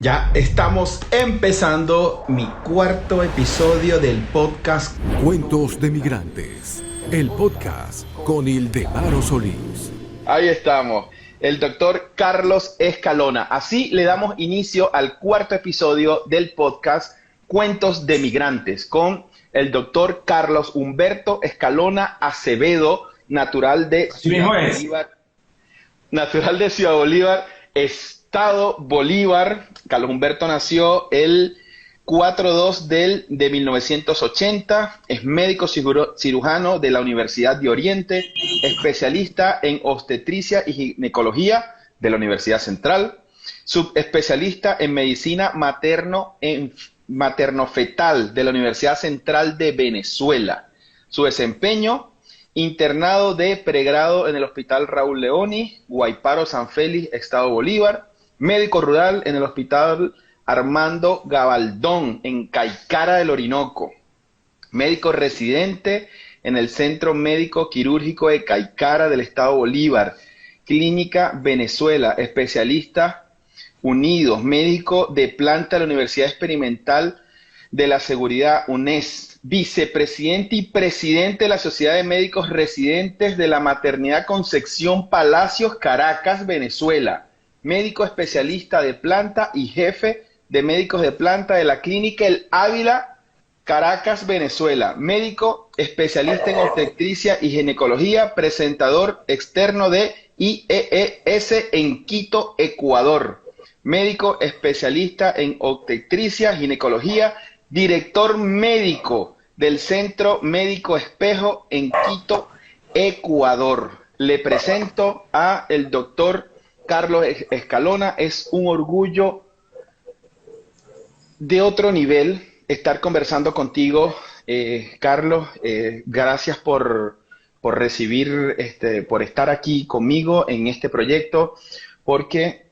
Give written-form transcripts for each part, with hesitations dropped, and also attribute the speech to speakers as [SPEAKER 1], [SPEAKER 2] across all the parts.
[SPEAKER 1] Ya estamos empezando mi cuarto episodio del podcast
[SPEAKER 2] Cuentos de Migrantes, el podcast con Ildemaro Solís.
[SPEAKER 1] Ahí estamos, el doctor Carlos Escalona. Así le damos inicio al cuarto episodio del podcast Cuentos de Migrantes con el doctor Carlos Humberto Escalona Acevedo, natural de Ciudad Bolívar. Natural de Ciudad Bolívar, Estado Bolívar. Carlos Humberto nació el 4/2 de 1980, es médico cirujano de la Universidad de Oriente, especialista en obstetricia y ginecología de la Universidad Central, subespecialista en medicina materno-fetal de la Universidad Central de Venezuela. Su desempeño: internado de pregrado en el Hospital Raúl Leoni, Guayparo, San Félix, Estado Bolívar. Médico rural en el Hospital Armando Gabaldón, en Caicara del Orinoco. Médico residente en el Centro Médico Quirúrgico de Caicara del Estado Bolívar. Clínica Venezuela, especialista unidos. Médico de planta de la Universidad Experimental de la Seguridad, UNES. Vicepresidente y presidente de la Sociedad de Médicos Residentes de la Maternidad Concepción Palacios, Caracas, Venezuela. Médico especialista de planta y jefe de médicos de planta de la Clínica El Ávila, Caracas, Venezuela. Médico especialista en obstetricia y ginecología, presentador externo de IEES en Quito, Ecuador. Médico especialista en obstetricia, ginecología, director médico del Centro Médico Espejo en Quito, Ecuador. Le presento a el doctor Carlos Escalona. Es un orgullo de otro nivel estar conversando contigo, Carlos. Gracias por recibir, por estar aquí conmigo en este proyecto, porque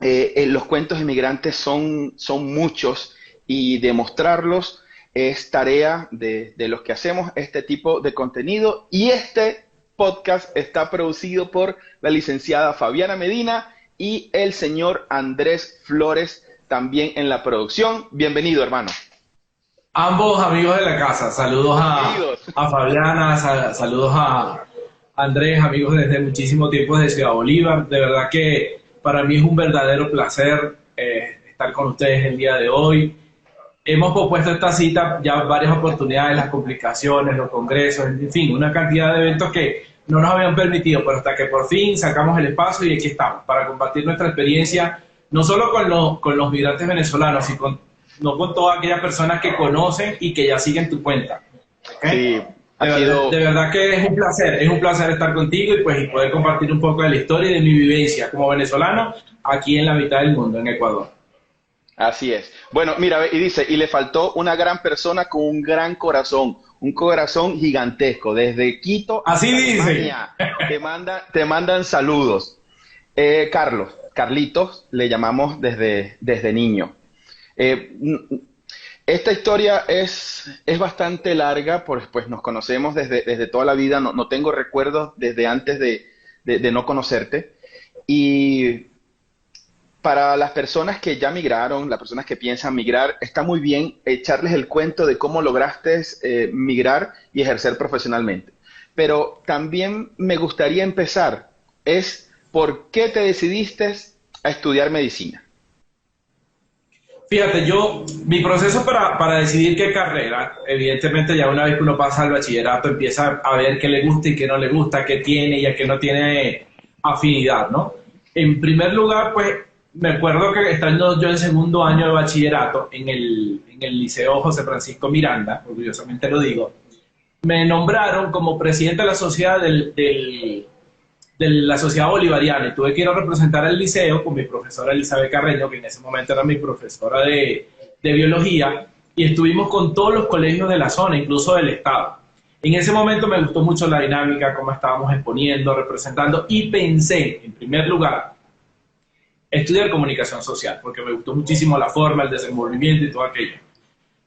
[SPEAKER 1] los cuentos de migrantes son muchos y demostrarlos es tarea de los que hacemos este tipo de contenido. Y este podcast está producido por la licenciada Fabiana Medina y el señor Andrés Flores, también en la producción. Bienvenido, hermano.
[SPEAKER 3] Ambos amigos de la casa, saludos a Fabiana, saludos a Andrés, amigos desde muchísimo tiempo desde Ciudad Bolívar. De verdad que para mí es un verdadero placer estar con ustedes el día de hoy. Hemos propuesto esta cita ya varias oportunidades, las complicaciones, los congresos, en fin, una cantidad de eventos que no nos habían permitido, pero hasta que por fin sacamos el espacio y aquí estamos, para compartir nuestra experiencia, no solo con los migrantes venezolanos, sino con todas aquellas personas que conocen y que ya siguen tu cuenta. ¿Okay? Sí, de verdad que es un placer estar contigo y poder compartir un poco de la historia y de mi vivencia como venezolano aquí en la mitad del mundo, en Ecuador.
[SPEAKER 1] Así es. Bueno, mira, y dice, y le faltó una gran persona con un gran corazón, un corazón gigantesco, desde Quito
[SPEAKER 3] así dice.
[SPEAKER 1] Te mandan saludos. Carlitos, le llamamos desde niño. Esta historia es bastante larga, pues nos conocemos desde toda la vida, no tengo recuerdos desde antes de no conocerte. Y para las personas que ya migraron, las personas que piensan migrar, está muy bien echarles el cuento de cómo lograste migrar y ejercer profesionalmente. Pero también me gustaría empezar, ¿por qué te decidiste a estudiar medicina?
[SPEAKER 3] Fíjate, mi proceso para decidir qué carrera, evidentemente ya una vez que uno pasa al bachillerato empieza a ver qué le gusta y qué no le gusta, qué tiene y a qué no tiene afinidad, ¿no? En primer lugar, pues, me acuerdo que estando yo en segundo año de bachillerato en el Liceo José Francisco Miranda, orgullosamente lo digo, me nombraron como presidente de la sociedad de la sociedad bolivariana y tuve que ir a representar al liceo con mi profesora Elizabeth Carreño, que en ese momento era mi profesora de biología, y estuvimos con todos los colegios de la zona, incluso del estado. En ese momento me gustó mucho la dinámica, cómo estábamos exponiendo, representando, y pensé, en primer lugar, estudiar comunicación social, porque me gustó muchísimo la forma, el desenvolvimiento y todo aquello.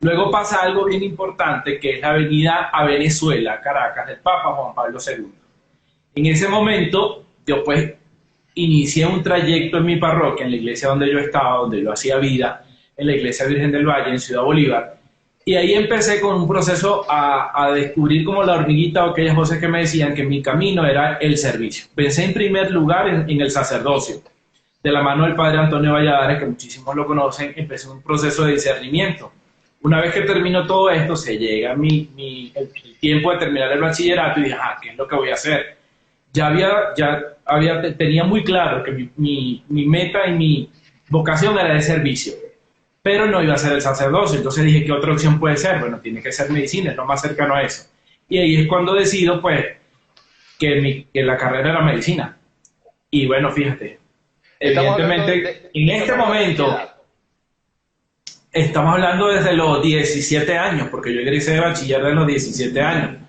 [SPEAKER 3] Luego pasa algo bien importante, que es la venida a Venezuela, Caracas, del Papa Juan Pablo II. En ese momento, yo pues inicié un trayecto en mi parroquia, en la iglesia donde yo estaba, donde yo hacía vida, en la iglesia Virgen del Valle, en Ciudad Bolívar. Y ahí empecé con un proceso a descubrir como la hormiguita o aquellas voces que me decían que mi camino era el servicio. Pensé en primer lugar en el sacerdocio. De la mano del padre Antonio Valladares, que muchísimos lo conocen, empecé un proceso de discernimiento. Una vez que termino todo esto, se llega el tiempo de terminar el bachillerato y dije, ¿qué es lo que voy a hacer? Tenía muy claro que mi meta y mi vocación era de servicio, pero no iba a ser el sacerdocio. Entonces dije, ¿qué otra opción puede ser? Bueno, tiene que ser medicina, es lo más cercano a eso. Y ahí es cuando decido, pues, que la carrera era medicina. Y bueno, fíjate, evidentemente, en este momento, estamos hablando desde los 17 años, porque yo egresé de bachiller de los 17 años.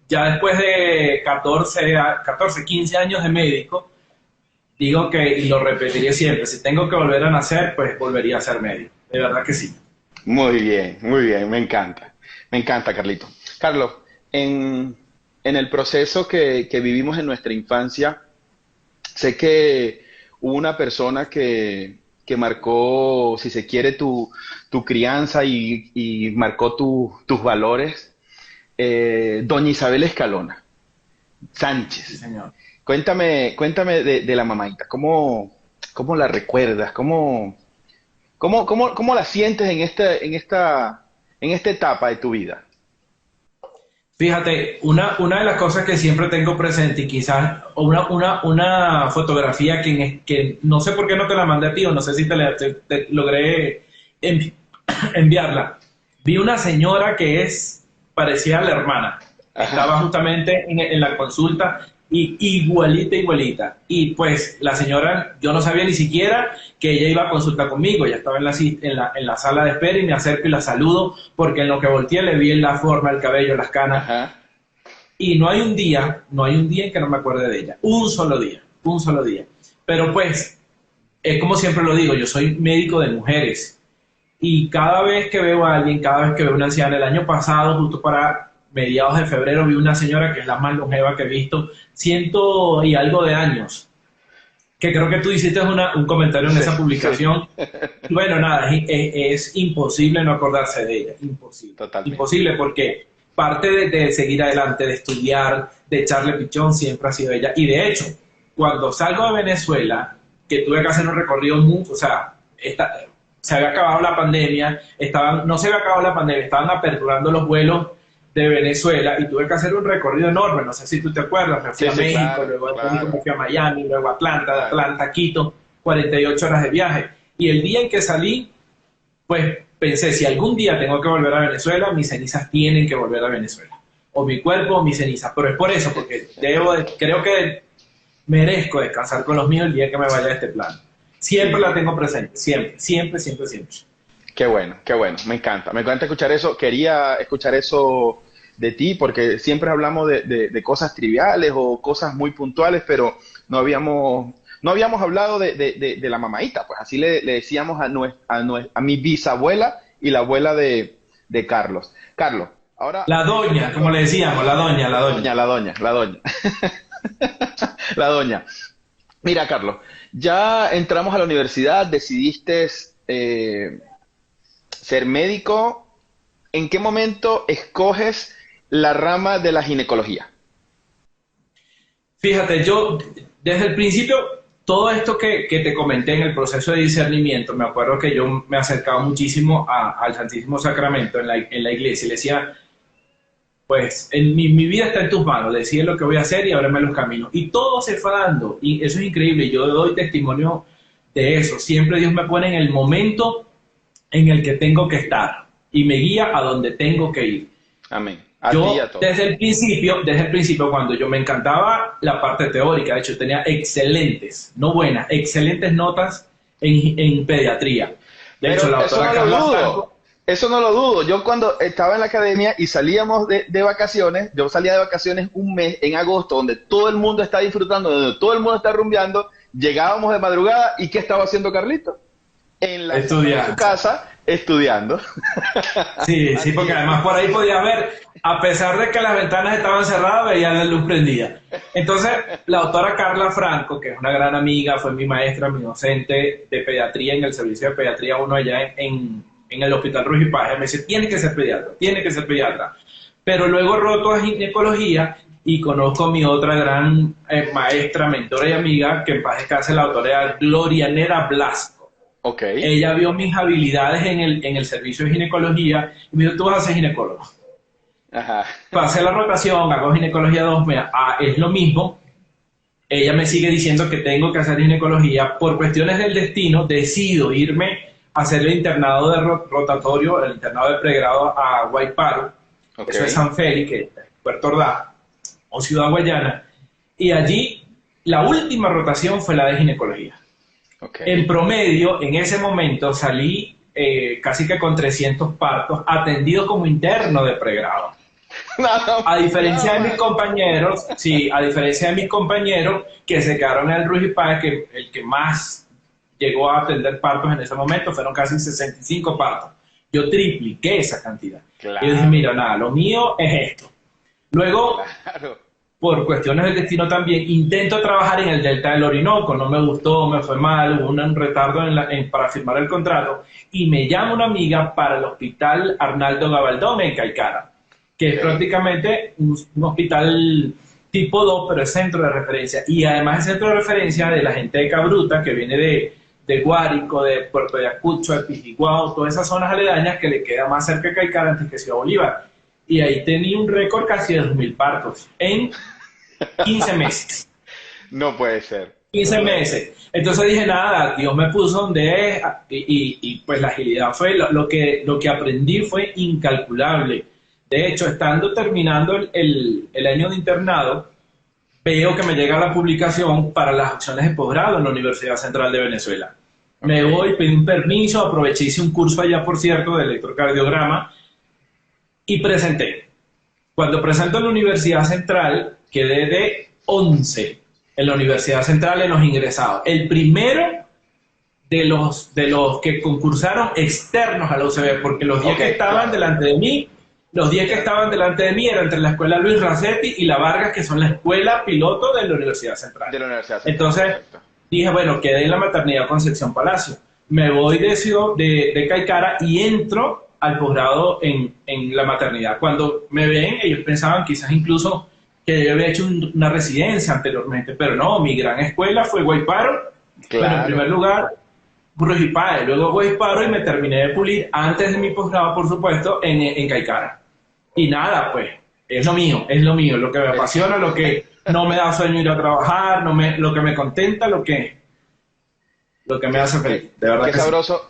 [SPEAKER 3] Ya después de 15 años de médico, digo que, y lo repetiré siempre, si tengo que volver a nacer, pues volvería a ser médico. De verdad que sí.
[SPEAKER 1] Muy bien, me encanta, Carlito. Carlos, en el proceso que vivimos en nuestra infancia, sé que hubo una persona que marcó, si se quiere, tu crianza y marcó tus valores, doña Isabel Escalona Sánchez. Sí, señor. Cuéntame de la mamaita, ¿cómo la recuerdas? ¿Cómo la sientes en esta etapa de tu vida?
[SPEAKER 3] Fíjate, una de las cosas que siempre tengo presente, y quizás una fotografía que no sé por qué no te la mandé a ti, o no sé si te logré enviarla. Vi una señora que parecía la hermana. Ajá. Estaba justamente en la consulta, y igualita. Y pues la señora, yo no sabía ni siquiera que ella iba a consulta conmigo. Ella estaba en la sala de espera y me acerco y la saludo, porque en lo que volteé le vi la forma, el cabello, las canas. Ajá. Y no hay un día en que no me acuerde de ella. Un solo día. Pero pues, es como siempre lo digo, yo soy médico de mujeres. Y cada vez que veo a alguien, cada vez que veo a una anciana, el año pasado, justo para mediados de febrero, vi una señora que es la más longeva que he visto, 100 y algo de años, que creo que tú hiciste un comentario en esa publicación. Sí. Bueno, nada, es imposible no acordarse de ella, imposible. Totalmente. Imposible, porque parte de seguir adelante, de estudiar, de echarle pichón, siempre ha sido ella. Y de hecho, cuando salgo de Venezuela, que tuve que hacer un recorrido se había acabado la pandemia, no se había acabado la pandemia, estaban aperturando los vuelos de Venezuela y tuve que hacer un recorrido enorme, no sé si tú te acuerdas, me fui a México, claro, luego me fui a Miami, luego a Atlanta, de Atlanta a Quito, 48 horas de viaje. Y el día en que salí, pues pensé, si algún día tengo que volver a Venezuela, mis cenizas tienen que volver a Venezuela. O mi cuerpo o mis cenizas. Pero es por eso, porque creo que merezco descansar con los míos el día que me vaya de este plano. Siempre la tengo presente, siempre.
[SPEAKER 1] Qué bueno, me encanta escuchar eso. Quería escuchar eso de ti, porque siempre hablamos de cosas triviales o cosas muy puntuales, pero no habíamos hablado de la mamaita, pues así le decíamos a mi bisabuela y la abuela de Carlos. Carlos, ahora...
[SPEAKER 3] La doña, como le decíamos, la doña.
[SPEAKER 1] La doña. Mira, Carlos, ya entramos a la universidad, decidiste ser médico. ¿En qué momento escoges la rama de la ginecología?
[SPEAKER 3] Fíjate, yo desde el principio, todo esto que te comenté en el proceso de discernimiento, me acuerdo que yo me acercaba muchísimo al Santísimo Sacramento en la iglesia y le decía, pues mi vida está en tus manos, decide lo que voy a hacer y ábreme los caminos. Y todo se fue dando, y eso es increíble, yo doy testimonio de eso. Siempre Dios me pone en el momento en el que tengo que estar y me guía a donde tengo que ir.
[SPEAKER 1] Amén.
[SPEAKER 3] Yo desde el principio, cuando yo me encantaba la parte teórica, de hecho tenía excelentes notas en pediatría. De hecho, la doctora Carla...
[SPEAKER 1] Eso no lo dudo. Yo cuando estaba en la academia y salíamos de vacaciones, yo salía de vacaciones un mes en agosto, donde todo el mundo está disfrutando, donde todo el mundo está rumbeando, llegábamos de madrugada, ¿y qué estaba haciendo Carlito? En su casa, estudiando.
[SPEAKER 3] Sí, sí, porque además por ahí podía ver, a pesar de que las ventanas estaban cerradas, veía la luz prendida. Entonces, la doctora Carla Franco, que es una gran amiga, fue mi maestra, mi docente de pediatría en el servicio de pediatría 1 allá en el Hospital Ruiz y Páez, me dice, tiene que ser pediatra, tiene que ser pediatra. Pero luego roto a ginecología y conozco a mi otra gran maestra, mentora y amiga, que en paz descanse, la doctora Gloria Nera Blasco.
[SPEAKER 1] Okay.
[SPEAKER 3] Ella vio mis habilidades en el servicio de ginecología y me dijo, tú vas a ser ginecólogo.
[SPEAKER 1] Ajá.
[SPEAKER 3] Pasé la rotación, hago ginecología 2, es lo mismo. Ella me sigue diciendo que tengo que hacer ginecología. Por cuestiones del destino, decido irme a hacer el internado de rotatorio, el internado de pregrado a Guayparo.
[SPEAKER 1] Okay.
[SPEAKER 3] Eso es San Félix, que es Puerto Ordaz, o Ciudad Guayana. Y allí, la última rotación fue la de ginecología.
[SPEAKER 1] Okay.
[SPEAKER 3] En promedio, en ese momento, salí casi que con 300 partos atendidos como interno de pregrado. A diferencia de mis compañeros, sí, a diferencia de mis compañeros que se quedaron en el Ruiz y Páez, que el que más llegó a atender partos en ese momento fueron casi 65 partos. Yo tripliqué esa cantidad.
[SPEAKER 1] Claro.
[SPEAKER 3] Y dije, mira, nada, lo mío es esto. Luego,
[SPEAKER 1] Claro.
[SPEAKER 3] por cuestiones del destino también, intento trabajar en el Delta del Orinoco, no me gustó, me fue mal, hubo un retardo para firmar el contrato, y me llama una amiga para el Hospital Arnaldo Gabaldón en Caicara, que es prácticamente un hospital tipo 2, pero es centro de referencia, y además es centro de referencia de la gente de Cabruta, que viene de Guárico, de Puerto Ayacucho, de Pijiguao, todas esas zonas aledañas que le queda más cerca de Caicara antes que Ciudad Bolívar. Y ahí tenía un récord casi de 2.000 partos en 15 meses.
[SPEAKER 1] No puede ser.
[SPEAKER 3] 15 meses. Entonces dije, nada, Dios me puso donde es, y pues la agilidad fue, lo que aprendí fue incalculable. De hecho, estando terminando el año de internado, veo que me llega la publicación para las opciones de posgrado en la Universidad Central de Venezuela. Me voy, pedí un permiso, aproveché, hice un curso allá, por cierto, de electrocardiograma, y presenté. Cuando presento en la Universidad Central, quedé de 11 en la Universidad Central en los ingresados. El primero de los que concursaron externos a la UCB, porque los 10 que estaban delante de mí, eran entre la Escuela Luis Racetti y la Vargas, que son la escuela piloto de la Universidad Central.
[SPEAKER 1] De la Universidad Central.
[SPEAKER 3] Entonces,
[SPEAKER 1] perfecto.
[SPEAKER 3] Dije, bueno, quedé en la maternidad Concepción Palacio. Me voy de Caicara y entro al posgrado en la maternidad. Cuando me ven, ellos pensaban quizás incluso que yo había hecho una residencia anteriormente, pero no, mi gran escuela fue Guayparo,
[SPEAKER 1] Claro.
[SPEAKER 3] pero en primer lugar Ruiz y Páez, luego Guayparo, y me terminé de pulir antes de mi posgrado, por supuesto, en Caicara. Y nada, pues, es lo mío, lo que me apasiona, lo que no me da sueño ir a trabajar, lo que me contenta, lo que me hace feliz, de verdad.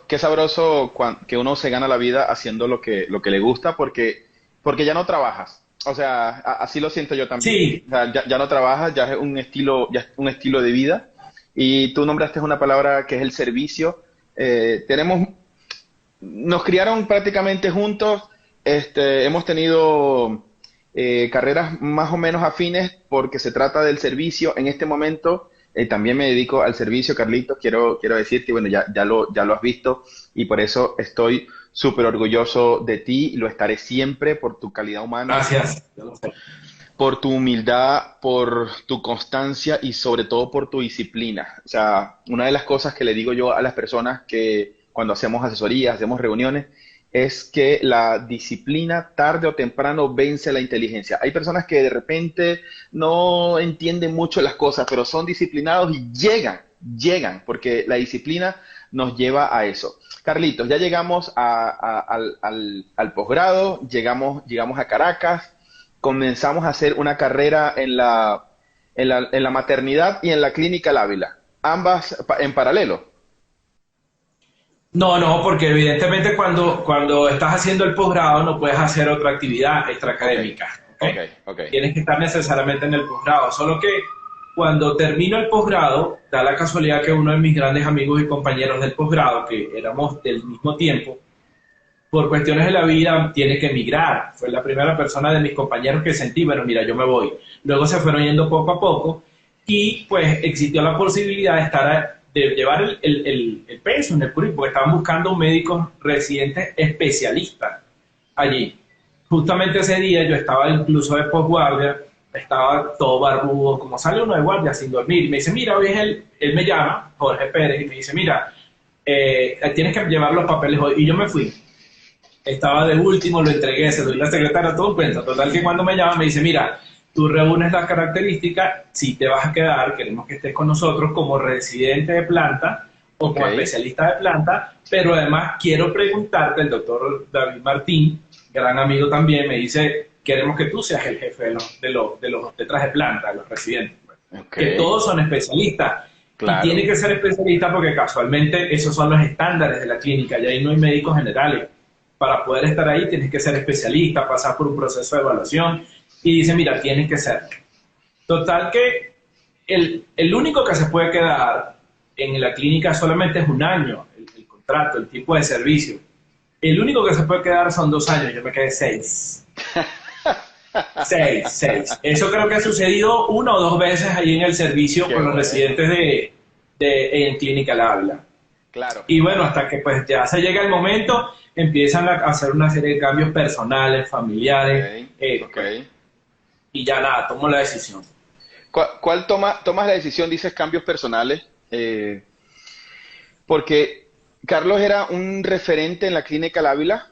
[SPEAKER 1] Qué sabroso que uno se gana la vida haciendo lo que le gusta, porque ya no trabajas. O sea, así lo siento yo también.
[SPEAKER 3] Sí.
[SPEAKER 1] O sea, ya no trabajas, ya es un estilo de vida. Y tú nombraste una palabra que es el servicio. Nos criaron prácticamente juntos. Hemos tenido carreras más o menos afines porque se trata del servicio. En este momento también me dedico al servicio, Carlitos. Quiero decirte, bueno, ya lo has visto, y por eso estoy súper orgulloso de ti, y lo estaré siempre por tu calidad humana.
[SPEAKER 3] Gracias.
[SPEAKER 1] Por tu humildad, por tu constancia y sobre todo por tu disciplina. O sea, una de las cosas que le digo yo a las personas que cuando hacemos asesorías, hacemos reuniones, es que la disciplina tarde o temprano vence la inteligencia. Hay personas que de repente no entienden mucho las cosas, pero son disciplinados y llegan, porque la disciplina nos lleva a eso. Carlitos, ya llegamos al posgrado, llegamos a Caracas, comenzamos a hacer una carrera en la maternidad y en la clínica El Ávila, ambas en paralelo.
[SPEAKER 3] No, porque evidentemente cuando estás haciendo el posgrado no puedes hacer otra actividad extraacadémica. ¿Okay? Tienes que estar necesariamente en el posgrado, solo que cuando termino el posgrado, da la casualidad que uno de mis grandes amigos y compañeros del posgrado, que éramos del mismo tiempo, por cuestiones de la vida tiene que emigrar. Fue la primera persona de mis compañeros que sentí, bueno, mira, yo me voy. Luego se fueron yendo poco a poco y pues existió la posibilidad de estar de llevar el peso en el currículum, porque estaban buscando médicos residentes especialistas allí. Justamente ese día yo estaba incluso de posguardia, estaba todo barbudo, como sale uno de guardia sin dormir, y me dice, mira, hoy es él me llama, Jorge Pérez, y me dice, mira, tienes que llevar los papeles hoy, y yo me fui. Estaba de último, lo entregué, se lo di a la secretaria, todo un cuento. Total que cuando me llama me dice, mira, tú reúnes las características, si te vas a quedar, queremos que estés con nosotros como residente de planta o como especialista de planta, pero además quiero preguntarte, el doctor David Martín, gran amigo también, me dice, queremos que tú seas el jefe de los detrás de planta, de los residentes. Que todos son especialistas. Claro. Y tiene que ser especialista porque casualmente esos son los estándares de la clínica, y ahí no hay médicos generales. Para poder estar ahí tienes que ser especialista, pasar por un proceso de evaluación, y dice, mira, tienes que ser. Total que el único que se puede quedar en la clínica solamente es un año, el contrato, el tipo de servicio. El único que se puede quedar son 2 años, yo me quedé 6. 6. Eso creo que ha sucedido 1 o 2 veces ahí en el servicio con los residentes en Clínica El Ávila.
[SPEAKER 1] Claro.
[SPEAKER 3] Y bueno, hasta que pues ya se llega el momento, empiezan a hacer una serie de cambios personales, familiares, y ya nada, tomo la decisión.
[SPEAKER 1] ¿Cuál tomas la decisión, dices cambios personales? Porque Carlos era un referente en la Clínica El Ávila,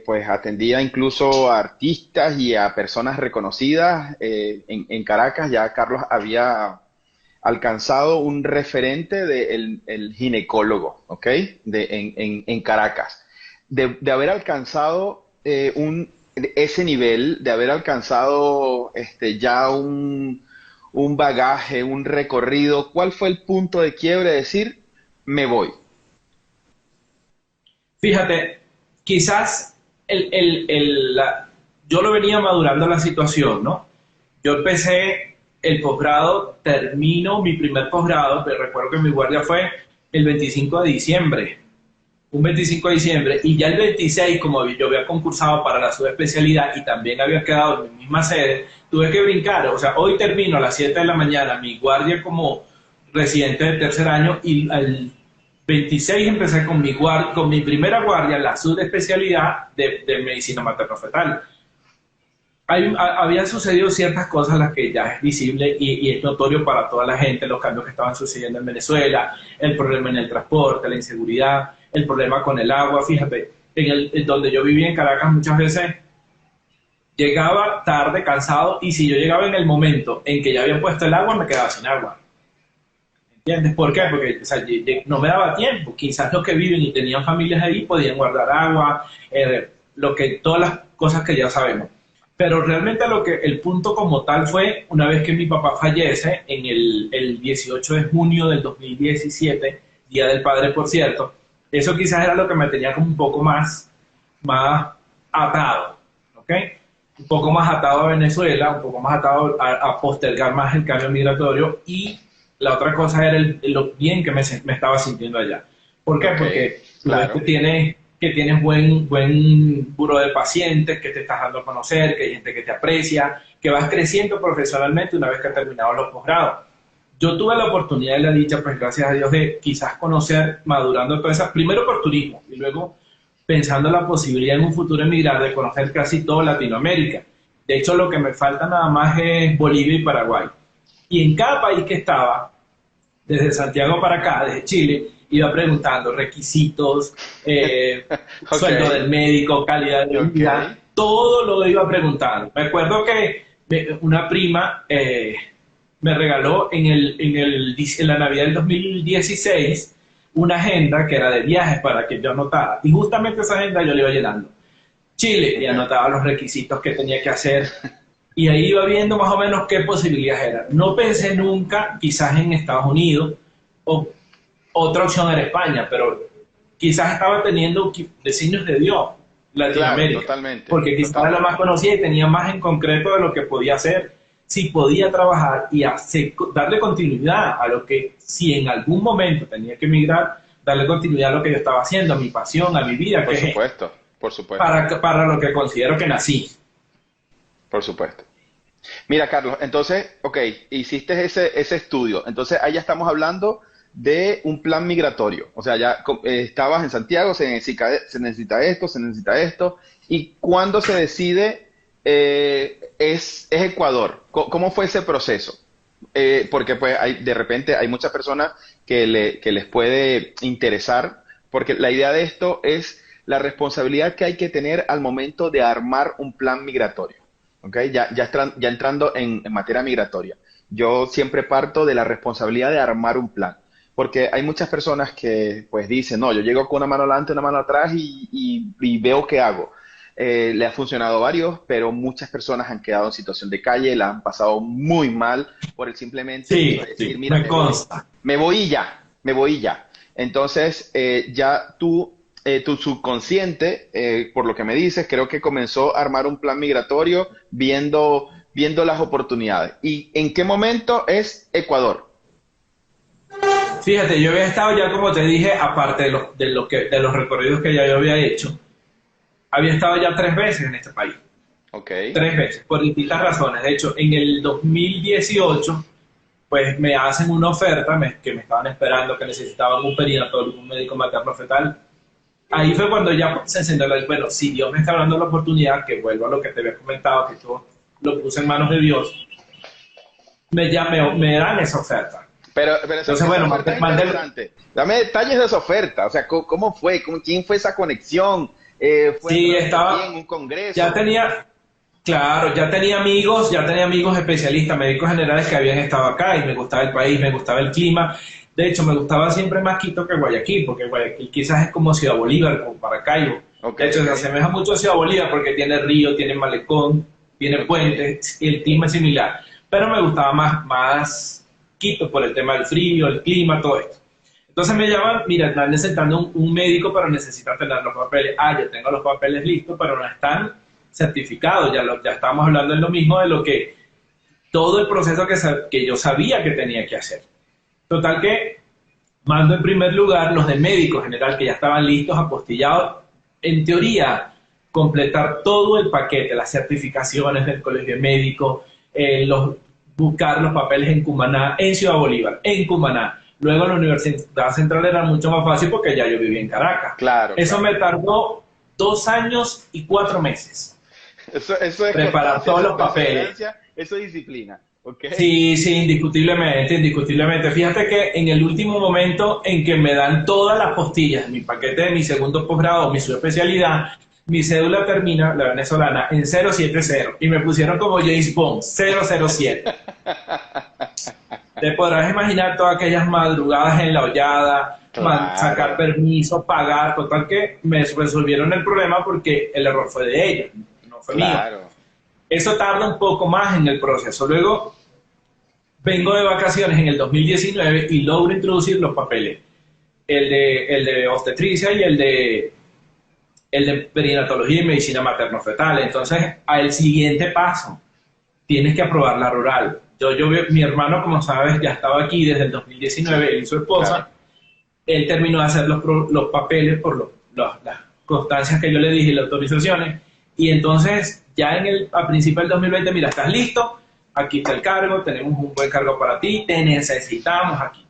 [SPEAKER 1] pues atendía incluso a artistas y a personas reconocidas en Caracas. Ya Carlos había alcanzado un referente del ginecólogo, ¿ok? En Caracas. De haber alcanzado ese nivel, de haber alcanzado ya un bagaje, un recorrido, ¿cuál fue el punto de quiebre de decir, me voy?
[SPEAKER 3] Fíjate, quizás yo lo venía madurando la situación, ¿no? Yo empecé el posgrado, termino mi primer posgrado, pero recuerdo que mi guardia fue el 25 de diciembre, un 25 de diciembre, y ya el 26, como yo había concursado para la subespecialidad y también había quedado en mi misma sede, tuve que brincar. O sea, hoy termino a las 7 de la mañana mi guardia como residente de tercer año, y al 26 empecé con mi primera guardia, la subespecialidad de medicina materno-fetal. Habían sucedido ciertas cosas las que ya es visible y es notorio para toda la gente, los cambios que estaban sucediendo en Venezuela, el problema en el transporte, la inseguridad, el problema con el agua. Fíjate, en donde yo vivía en Caracas muchas veces llegaba tarde, cansado, y si yo llegaba en el momento en que ya había puesto el agua, me quedaba sin agua. ¿Entiendes? ¿Por qué? Porque no me daba tiempo. Quizás los que viven y tenían familias ahí podían guardar agua, todas las cosas que ya sabemos. Pero realmente el punto como tal fue una vez que mi papá fallece, en el 18 de junio del 2017, Día del Padre, por cierto. Eso quizás era lo que me tenía como un poco más atado, ¿ok? Un poco más atado a Venezuela, un poco más atado a postergar más el cambio migratorio, y la otra cosa era lo bien que me estaba sintiendo allá. ¿Por qué? Porque claro, que tienes buen buro de pacientes, que te estás dando a conocer, que hay gente que te aprecia, que vas creciendo profesionalmente una vez que has terminado los posgrados. Yo tuve la oportunidad y la dicha, pues gracias a Dios, de quizás conocer, madurando todas esas, primero por turismo, y luego pensando en la posibilidad en un futuro emigrar, de conocer casi toda Latinoamérica. De hecho, lo que me falta nada más es Bolivia y Paraguay. Y en cada país que estaba, desde Santiago para acá, desde Chile, iba preguntando requisitos, sueldo del médico, calidad de vida, todo lo iba preguntando. Me acuerdo que una prima me regaló en la Navidad del 2016 una agenda que era de viajes para que yo anotara. Y justamente esa agenda yo le iba llenando Chile y anotaba los requisitos que tenía que hacer. Y ahí iba viendo más o menos qué posibilidades eran. No pensé nunca, quizás en Estados Unidos, o otra opción era España, pero quizás estaba teniendo designios de Dios, Latinoamérica. Claro, totalmente. Porque quizás era la más conocida y tenía más en concreto de lo que podía hacer, si podía trabajar y darle continuidad a lo que, si en algún momento tenía que emigrar, darle continuidad a lo que yo estaba haciendo, a mi pasión, a mi vida.
[SPEAKER 1] Por supuesto.
[SPEAKER 3] Para lo que considero que nací.
[SPEAKER 1] Por supuesto. Mira, Carlos, entonces, hiciste ese estudio. Entonces, ahí ya estamos hablando de un plan migratorio. O sea, ya estabas en Santiago, se necesita esto, y cuando se decide es Ecuador. ¿Cómo fue ese proceso? Porque pues de repente hay muchas personas que les puede interesar, porque la idea de esto es la responsabilidad que hay que tener al momento de armar un plan migratorio. ¿Okay? Ya entrando en materia migratoria, yo siempre parto de la responsabilidad de armar un plan, porque hay muchas personas que pues dicen, no, yo llego con una mano adelante, una mano atrás y veo qué hago. Le ha funcionado a varios, pero muchas personas han quedado en situación de calle, la han pasado muy mal por el simplemente hecho de decir, mira,
[SPEAKER 3] me consta.
[SPEAKER 1] Me voy y ya. Entonces, ya tu subconsciente, por lo que me dices, creo que comenzó a armar un plan migratorio viendo las oportunidades. ¿Y en qué momento es Ecuador?
[SPEAKER 3] Fíjate, yo había estado ya, como te dije, aparte de los recorridos que ya yo había hecho, había estado ya 3 veces en este país.
[SPEAKER 1] Okay.
[SPEAKER 3] 3 veces, por distintas razones. De hecho, en el 2018, pues me hacen una oferta que me estaban esperando, que necesitaban un perinatólogo, un médico materno fetal. Ahí fue cuando ya se encendió bueno, si Dios me está dando la oportunidad, que vuelvo a lo que te había comentado, que todo lo puse en manos de Dios, me dan esa oferta.
[SPEAKER 1] Pero entonces, bueno, dame detalles de esa oferta, o sea, ¿cómo fue? ¿Quién fue esa conexión?
[SPEAKER 3] Sí, estaba
[SPEAKER 1] en un congreso.
[SPEAKER 3] Ya tenía amigos especialistas, médicos generales que habían estado acá y me gustaba el país, me gustaba el clima. De hecho, me gustaba siempre más Quito que Guayaquil, porque Guayaquil quizás es como Ciudad Bolívar, como Maracaibo.
[SPEAKER 1] Okay,
[SPEAKER 3] de hecho, se asemeja mucho a Ciudad Bolívar porque tiene río, tiene malecón, tiene puentes, y el clima es similar. Pero me gustaba más Quito por el tema del frío, el clima, todo esto. Entonces me llaman, mira, están necesitando un médico, pero necesita tener los papeles. Yo tengo los papeles listos, pero no están certificados. Ya estamos hablando de lo mismo, de lo que todo el proceso que yo sabía que tenía que hacer. Total que mando en primer lugar los de médico general, que ya estaban listos, apostillados. En teoría, completar todo el paquete, las certificaciones del colegio médico, buscar los papeles en Cumaná, en Ciudad Bolívar, en Cumaná. Luego en la Universidad Central era mucho más fácil porque ya yo vivía en Caracas.
[SPEAKER 1] Claro.
[SPEAKER 3] Eso me tardó 2 años y 4 meses.
[SPEAKER 1] Eso es
[SPEAKER 3] preparar todos los papeles.
[SPEAKER 1] Eso es disciplina. Okay.
[SPEAKER 3] Sí, indiscutiblemente. Fíjate que en el último momento en que me dan todas las postillas, mi paquete de mi segundo posgrado, mi subespecialidad, mi cédula termina, la venezolana, en 070 y me pusieron como James Bond, 007. Te podrás imaginar todas aquellas madrugadas en la hollada, claro, sacar permiso, pagar, total que me resolvieron el problema porque el error fue de ellos, no fue mío. Eso tarda un poco más en el proceso. Luego vengo de vacaciones en el 2019 y logro introducir los papeles, el de obstetricia y el de perinatología y medicina materno-fetal. Entonces, al siguiente paso, tienes que aprobar la rural. Mi hermano, como sabes, ya estaba aquí desde el 2019, él y su esposa. Claro. Él terminó de hacer los papeles por las constancias que yo le dije y las autorizaciones. Y entonces, ya a principios del 2020, mira, ¿estás listo? Aquí está el cargo, tenemos un buen cargo para ti, te necesitamos aquí.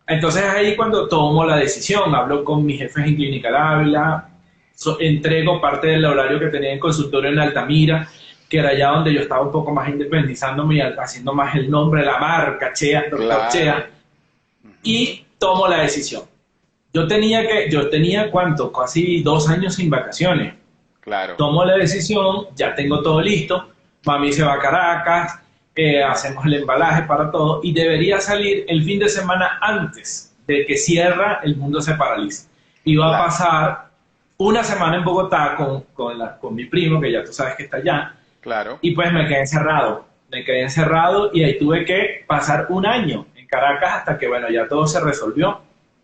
[SPEAKER 3] Entonces, ahí cuando tomo la decisión, hablo con mis jefes en Clínica Ávila, entrego parte del horario que tenía en consultorio en Altamira, que era allá donde yo estaba un poco más independizándome y haciendo más el nombre, la marca, Chea, Dr. Claro. Chea, y tomo la decisión. Yo tenía ¿cuánto? Casi 2 años sin vacaciones.
[SPEAKER 1] Claro.
[SPEAKER 3] Tomo la decisión, ya tengo todo listo, mami se va a Caracas, hacemos el embalaje para todo, y debería salir el fin de semana antes de que cierra, el mundo se paraliza. Iba a pasar una semana en Bogotá con mi primo, que ya tú sabes que está allá.
[SPEAKER 1] Claro.
[SPEAKER 3] Y pues me quedé encerrado y ahí tuve que pasar 1 año en Caracas hasta que, bueno, ya todo se resolvió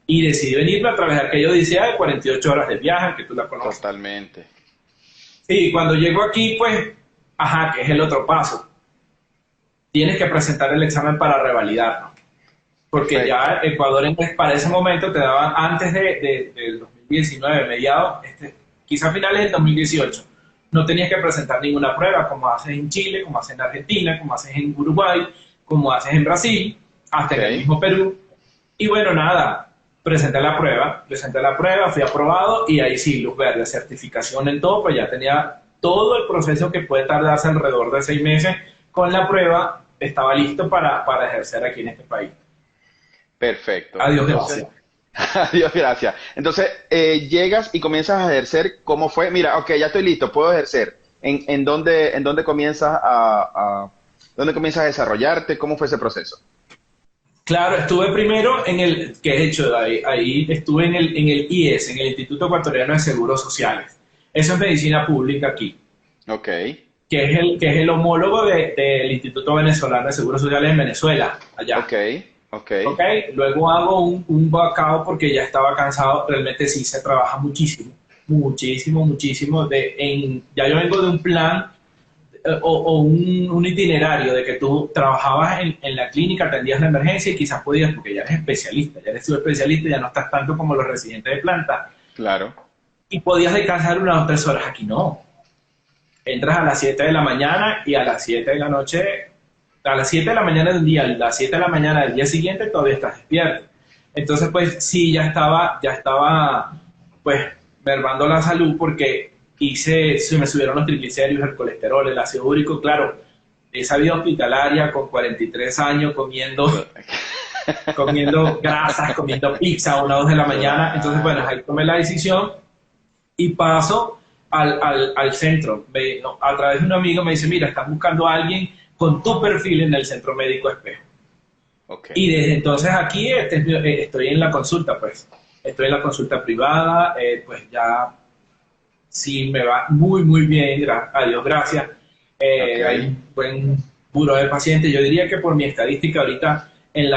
[SPEAKER 3] y decidí venirme a través de aquella odisea de 48 horas de viaje, que tú la conoces.
[SPEAKER 1] Totalmente.
[SPEAKER 3] Sí, cuando llego aquí, pues, que es el otro paso. Tienes que presentar el examen para revalidarlo. Porque perfecto. Ya Ecuador, para ese momento, te daban, antes del 2019, mediados, quizás finales del 2018, no tenías que presentar ninguna prueba, como haces en Chile, como haces en Argentina, como haces en Uruguay, como haces en Brasil, hasta en el mismo Perú. Y bueno, nada, presenté la prueba, fui aprobado y ahí sí, luz verde, certificación en todo, pues ya tenía todo el proceso que puede tardarse alrededor de 6 meses con la prueba, estaba listo para ejercer aquí en este país.
[SPEAKER 1] Perfecto.
[SPEAKER 3] Adiós, gracias.
[SPEAKER 1] Adiós, gracias. Entonces, llegas y comienzas a ejercer. ¿Cómo fue? Mira, ok, ya estoy listo, puedo ejercer. ¿En dónde comienzas dónde comienzas a desarrollarte? ¿Cómo fue ese proceso?
[SPEAKER 3] Claro, estuve primero ¿qué he hecho? Ahí estuve en el IES, en el Instituto Ecuatoriano de Seguros Sociales. Eso es medicina pública aquí.
[SPEAKER 1] Ok.
[SPEAKER 3] Que es el homólogo del Instituto Venezolano de Seguros Sociales en Venezuela, allá.
[SPEAKER 1] Ok.
[SPEAKER 3] Luego hago un backup porque ya estaba cansado. Realmente sí se trabaja muchísimo. Ya yo vengo de un plan o un itinerario de que tú trabajabas en la clínica, atendías la emergencia y quizás podías, porque ya eres especialista, ya no estás tanto como los residentes de planta.
[SPEAKER 1] Claro.
[SPEAKER 3] Y podías descansar 1 o 3 horas. Aquí no. Entras a las 7 de la mañana y a las 7 de la noche, a las 7 de la mañana de un día, a las 7 de la mañana del día siguiente todavía estás despierto. Entonces, pues sí, ya estaba pues mermando la salud porque se me subieron los triglicéridos, el colesterol, el ácido úrico. Claro, esa vida hospitalaria con 43 años comiendo grasas, comiendo pizza a 1 o 2 de la mañana. Entonces, bueno, ahí tomé la decisión y paso al centro. A través de un amigo me dice, mira, están buscando a alguien con tu perfil en el Centro Médico Espejo.
[SPEAKER 1] Okay.
[SPEAKER 3] Y desde entonces aquí estoy en la consulta, pues. Estoy en la consulta privada, pues ya sí me va muy bien, adiós, gracias. Hay un buen puro de pacientes. Yo diría que por mi estadística ahorita en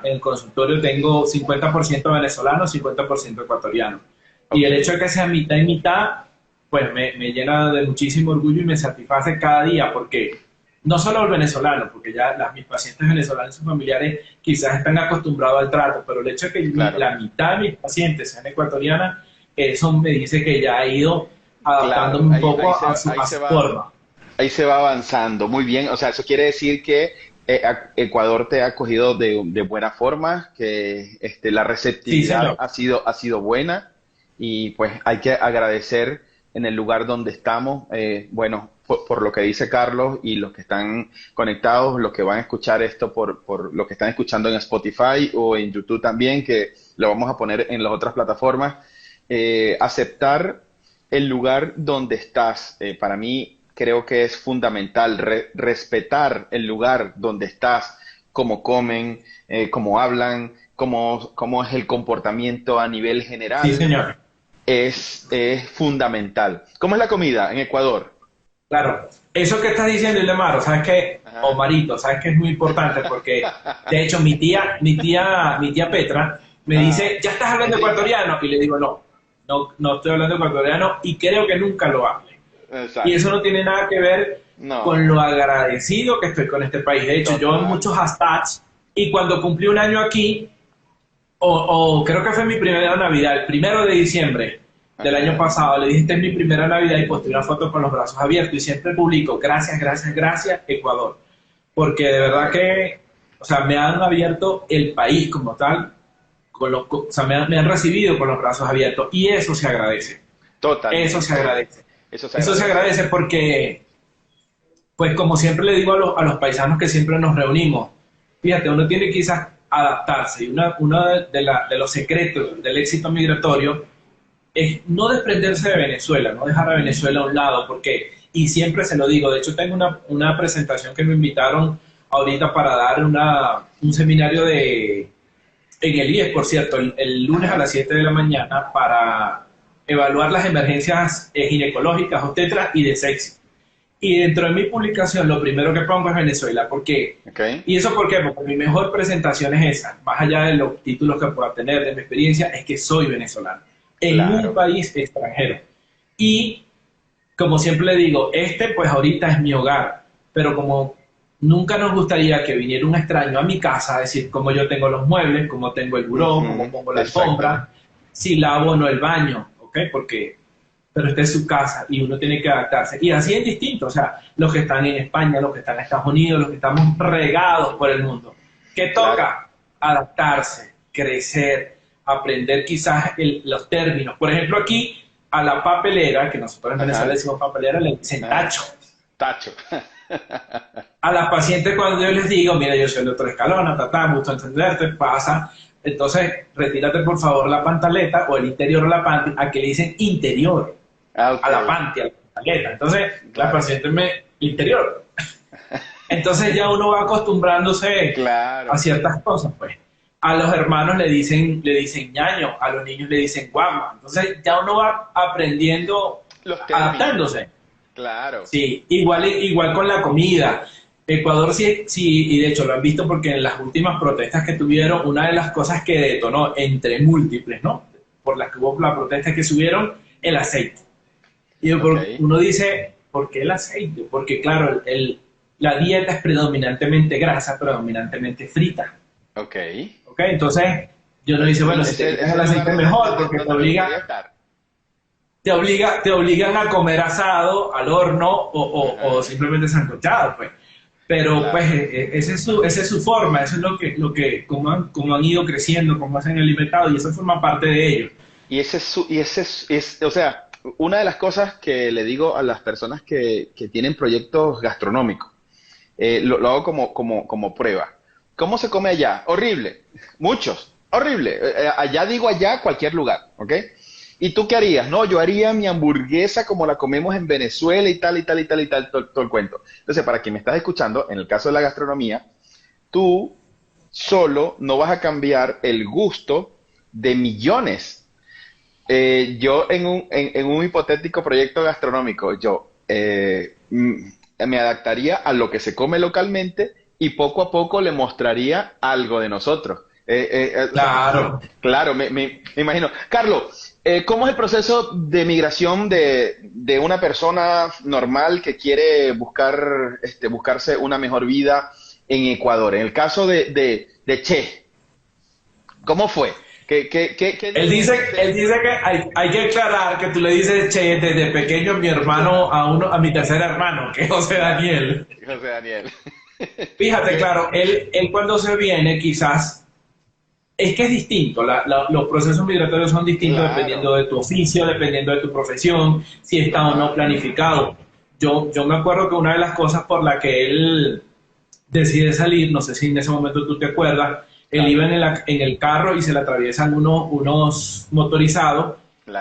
[SPEAKER 3] el consultorio tengo 50% venezolanos, 50% ecuatorianos. Okay. Y el hecho de que sea mitad y mitad, pues me llena de muchísimo orgullo y me satisface cada día, porque no solo el venezolano, porque ya mis pacientes venezolanos y sus familiares quizás están acostumbrados al trato, pero el hecho de que la mitad de mis pacientes sean ecuatorianas, eso me dice que ya ha ido adaptándome un poco a su forma.
[SPEAKER 1] Ahí se va avanzando, muy bien. O sea, eso quiere decir que Ecuador te ha acogido de buena forma, que la receptividad
[SPEAKER 3] sí,
[SPEAKER 1] ha sido buena, y pues hay que agradecer en el lugar donde estamos, bueno, por lo que dice Carlos y los que están conectados, los que van a escuchar esto por lo que están escuchando en Spotify o en YouTube también, que lo vamos a poner en las otras plataformas. Aceptar el lugar donde estás, para mí creo que es fundamental, respetar el lugar donde estás, cómo comen, cómo hablan, cómo es el comportamiento a nivel general.
[SPEAKER 3] Sí, señor.
[SPEAKER 1] Es fundamental. ¿Cómo es la comida en Ecuador?
[SPEAKER 3] Claro, eso que estás diciendo, Ildemaro, ¿sabes qué? Omarito, ¿sabes qué? Es muy importante porque, de hecho, mi tía Petra me dice, ¿ya estás hablando ecuatoriano? Y le digo, no estoy hablando ecuatoriano y creo que nunca lo hable. Exacto. Y eso no tiene nada que ver con lo agradecido que estoy con este país. De hecho, yo en muchos hashtags, y cuando cumplí 1 año aquí, o creo que fue mi primera Navidad, el 1 de diciembre del año pasado, le dije, esta es mi primera Navidad, y posté una foto con los brazos abiertos, y siempre publico, gracias, Ecuador, porque de verdad que, o sea, me han abierto el país como tal, o sea, me han recibido con los brazos abiertos, y eso se agradece. Totalmente. Eso se agradece porque, pues como siempre le digo a los paisanos que siempre nos reunimos, fíjate, uno tiene quizás adaptarse, y uno de los secretos del éxito migratorio es no desprenderse de Venezuela, no dejar a Venezuela a un lado, porque, y siempre se lo digo, de hecho tengo una presentación que me invitaron ahorita para dar un seminario en el IES, por cierto, el lunes a las 7 de la mañana, para evaluar las emergencias ginecológicas, obstetras y de sexo. Y dentro de mi publicación lo primero que pongo es Venezuela. ¿Por qué? Okay. ¿Y eso por qué? Porque mi mejor presentación es esa, más allá de los títulos que pueda tener, de mi experiencia, es que soy venezolano en un país extranjero. Y como siempre le digo, pues ahorita es mi hogar, pero como nunca nos gustaría que viniera un extraño a mi casa a decir cómo yo tengo los muebles, cómo tengo el buró, cómo pongo la alfombra, si lavo o no el baño, ¿ok? Pero esta es su casa y uno tiene que adaptarse. Y así es distinto, o sea, los que están en España, los que están en Estados Unidos, los que estamos regados por el mundo. ¿Qué toca? Adaptarse. crecer, aprender quizás los términos. Por ejemplo, aquí a la papelera, que nosotros en Venezuela decimos papelera, le dicen tacho.
[SPEAKER 1] Tacho.
[SPEAKER 3] A las pacientes cuando yo les digo, mira, yo soy el doctor Escalona, gusto entenderte, pasa, entonces retírate por favor la pantaleta o el interior de la panty, a que le dicen interior,
[SPEAKER 1] Okay.
[SPEAKER 3] a la panty, a la pantaleta. Entonces, la paciente interior. Entonces ya uno va acostumbrándose a ciertas cosas, pues. A los hermanos le dicen ñaño, a los niños le dicen guagua. Entonces ya uno va aprendiendo, adaptándose.
[SPEAKER 1] Claro.
[SPEAKER 3] Sí, igual con la comida. Ecuador sí, y de hecho lo han visto porque en las últimas protestas que tuvieron, una de las cosas que detonó entre múltiples, ¿no? Por las que hubo la protesta que subieron, el aceite. Y uno dice, ¿por qué el aceite? Porque claro, la dieta es predominantemente grasa, predominantemente frita.
[SPEAKER 1] Ok.
[SPEAKER 3] Entonces, yo no dice, bueno, si te quitas el aceite mejor, porque te obligan a comer asado al horno o simplemente sancochado, pues. Pero pues esa es su forma, eso es lo que como han ido creciendo, como hacen alimentado, y eso forma parte de ellos.
[SPEAKER 1] O sea, una de las cosas que le digo a las personas que tienen proyectos gastronómicos, lo hago como prueba. ¿Cómo se come allá? Horrible. Muchos. Horrible. Allá, cualquier lugar, ¿ok? ¿Y tú qué harías? No, yo haría mi hamburguesa como la comemos en Venezuela y tal, todo el cuento. Entonces, para quien me estás escuchando, en el caso de la gastronomía, tú solo no vas a cambiar el gusto de millones. Yo en un hipotético proyecto gastronómico, me adaptaría a lo que se come localmente y poco a poco le mostraría algo de nosotros.
[SPEAKER 3] Claro.
[SPEAKER 1] Claro, me imagino. Carlos, ¿cómo es el proceso de migración de una persona normal que quiere buscarse una mejor vida en Ecuador? En el caso de Che, ¿cómo fue?
[SPEAKER 3] Él dice que hay que aclarar que tú le dices Che desde pequeño mi hermano a mi tercer hermano, que es José Daniel.
[SPEAKER 1] José Daniel.
[SPEAKER 3] Fíjate, claro, él cuando se viene quizás, es que es distinto, los procesos migratorios son distintos dependiendo de tu oficio, dependiendo de tu profesión, si está o no planificado. Yo me acuerdo que una de las cosas por la que él decide salir, no sé si en ese momento tú te acuerdas, él iba en el carro y se le atraviesan unos motorizados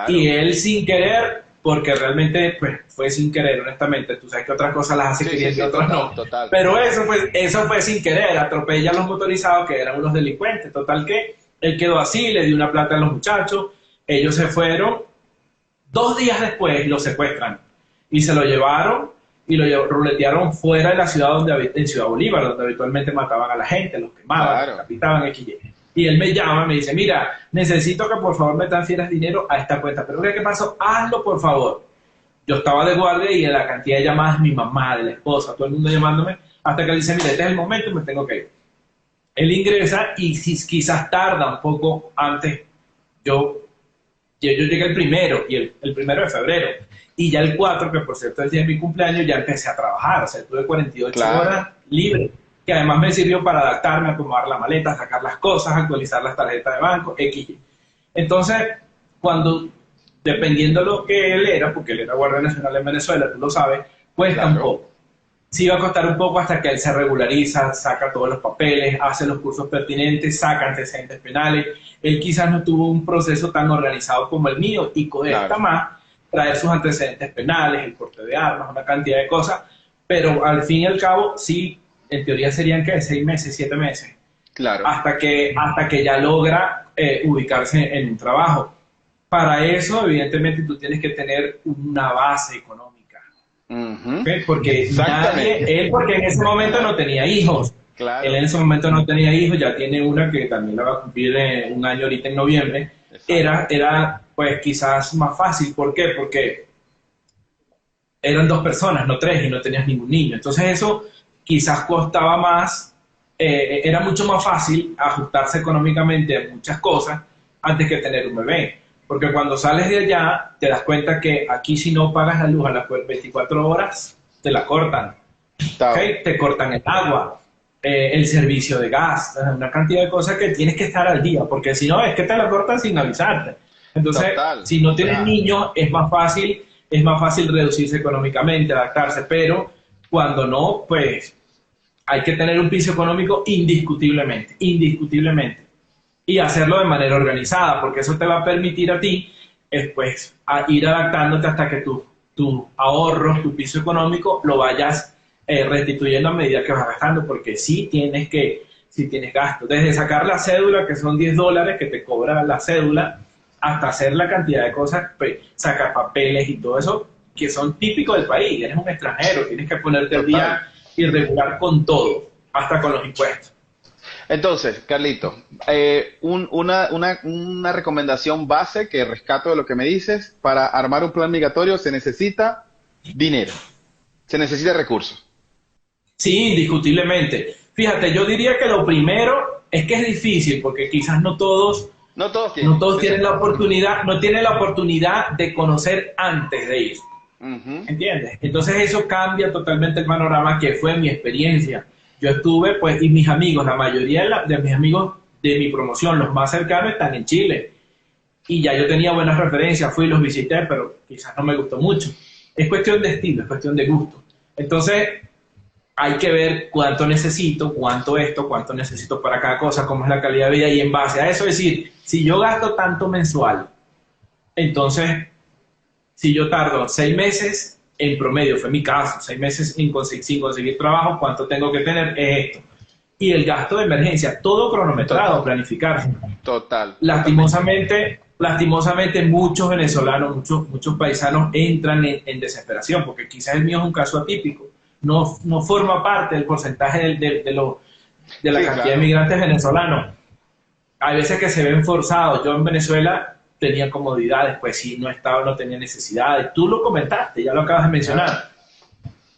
[SPEAKER 3] y él sin querer, porque realmente pues fue sin querer, honestamente, tú sabes que otras cosas las hace queriendo y otras no, pero eso fue sin querer, atropella a los motorizados que eran unos delincuentes, total que él quedó así, le dio una plata a los muchachos, ellos se fueron, 2 días después lo secuestran y se lo llevaron y lo ruletearon fuera de la ciudad en Ciudad Bolívar, donde habitualmente mataban a la gente, los quemaban, los decapitaban, y él me llama, me dice, mira, necesito que por favor me transfieras dinero a esta cuenta, pero ¿qué pasó? Hazlo por favor. Yo estaba de guardia y en la cantidad de llamadas, mi mamá, de la esposa, todo el mundo llamándome, hasta que él dice, mira, este es el momento, me tengo que ir. Él ingresa y quizás tarda un poco antes, yo llegué el primero, y el 1 de febrero, y ya el 4, que por cierto es el día de mi cumpleaños, ya empecé a trabajar, o sea, tuve 48 horas libre, que además me sirvió para adaptarme, acomodar la maleta, sacar las cosas, actualizar las tarjetas de banco, X. Entonces, dependiendo de lo que él era, porque él era guardia nacional en Venezuela, tú lo sabes, cuesta un poco. Sí va a costar un poco hasta que él se regulariza, saca todos los papeles, hace los cursos pertinentes, saca antecedentes penales. Él quizás no tuvo un proceso tan organizado como el mío y cuesta más traer sus antecedentes penales, el porte de armas, una cantidad de cosas, pero al fin y al cabo, sí, en teoría serían que 6 meses, 7 meses, hasta que ya logra ubicarse en un trabajo. Para eso, evidentemente, tú tienes que tener una base económica, ¿okay? Porque porque en ese momento no tenía hijos. Él en ese momento no tenía hijos, ya tiene una que también la va a cumplir un año ahorita en noviembre. Era pues quizás más fácil. ¿Por qué? Porque eran 2 personas, no 3, y no tenías ningún niño. Entonces eso quizás costaba más, era mucho más fácil ajustarse económicamente a muchas cosas antes que tener un bebé. Porque cuando sales de allá, te das cuenta que aquí si no pagas la luz a las 24 horas, te la cortan. ¿Okay? Te cortan el agua. el servicio de gas, una cantidad de cosas que tienes que estar al día, porque si no es que te la cortan sin avisarte. Entonces,
[SPEAKER 1] Total,
[SPEAKER 3] si no tienes
[SPEAKER 1] claro.
[SPEAKER 3] niños, es más fácil reducirse económicamente, adaptarse, pero cuando no, pues hay que tener un piso económico indiscutiblemente, indiscutiblemente, y hacerlo de manera organizada, porque eso te va a permitir a ti, pues, a ir adaptándote hasta que tu ahorro, tu piso económico, lo vayas restituyendo a medida que vas gastando, porque sí tienes gastos, desde sacar la cédula, que son $10 que te cobra la cédula, hasta hacer la cantidad de cosas, pues, sacar papeles y todo eso, que son típicos del país. Eres un extranjero, tienes que ponerte al día y regular con todo, hasta con los impuestos.
[SPEAKER 1] Entonces, Carlito, una recomendación base que rescato de lo que me dices: para armar un plan migratorio se necesita dinero, se necesita recursos.
[SPEAKER 3] Sí, indiscutiblemente. Fíjate, yo diría que lo primero es que es difícil, porque quizás no todos
[SPEAKER 1] No todos tienen.
[SPEAKER 3] no todos tienen la oportunidad, no tienen la oportunidad de conocer antes de ir. ¿Entiendes? Entonces eso cambia totalmente el panorama, que fue mi experiencia. Yo estuve, pues, y mis amigos, la mayoría de mis amigos de mi promoción, los más cercanos, están en Chile. Y ya yo tenía buenas referencias, fui y los visité, pero quizás no me gustó mucho. Es cuestión de estilo, es cuestión de gusto. Entonces, hay que ver cuánto necesito, cuánto necesito para cada cosa, cómo es la calidad de vida, y en base a eso decir, si yo gasto tanto mensual, entonces, si yo tardo 6 meses, en promedio, fue mi caso, 6 meses sin conseguir trabajo, ¿cuánto tengo que tener? Es esto. Y el gasto de emergencia, todo cronometrado, planificarse.
[SPEAKER 1] Total.
[SPEAKER 3] Lastimosamente, muchos venezolanos, muchos paisanos entran en desesperación, porque quizás el mío es un caso atípico. No forma parte del porcentaje de la
[SPEAKER 1] Sí,
[SPEAKER 3] cantidad
[SPEAKER 1] claro.
[SPEAKER 3] de migrantes venezolanos. Hay veces que se ven forzados. Yo en Venezuela tenía comodidades, pues sí, no tenía necesidades. Tú lo comentaste, ya lo acabas de mencionar.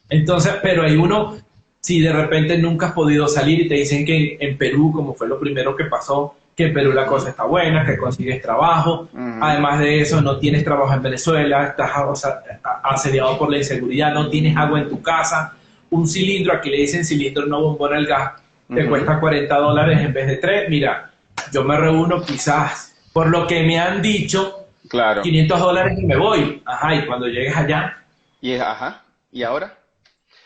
[SPEAKER 3] Entonces, pero hay uno, si de repente nunca has podido salir y te dicen que en Perú, como fue lo primero que pasó, que en Perú la cosa está buena, que consigues trabajo. Además de eso, no tienes trabajo en Venezuela, estás asediado por la inseguridad, no tienes agua en tu casa. Un cilindro, aquí le dicen cilindro, no bombón al gas, te cuesta $40 en vez de 3. Mira, yo me reúno quizás, por lo que me han dicho,
[SPEAKER 1] Claro.
[SPEAKER 3] $500 y me voy. Ajá, y cuando llegues allá.
[SPEAKER 1] ¿Y ahora?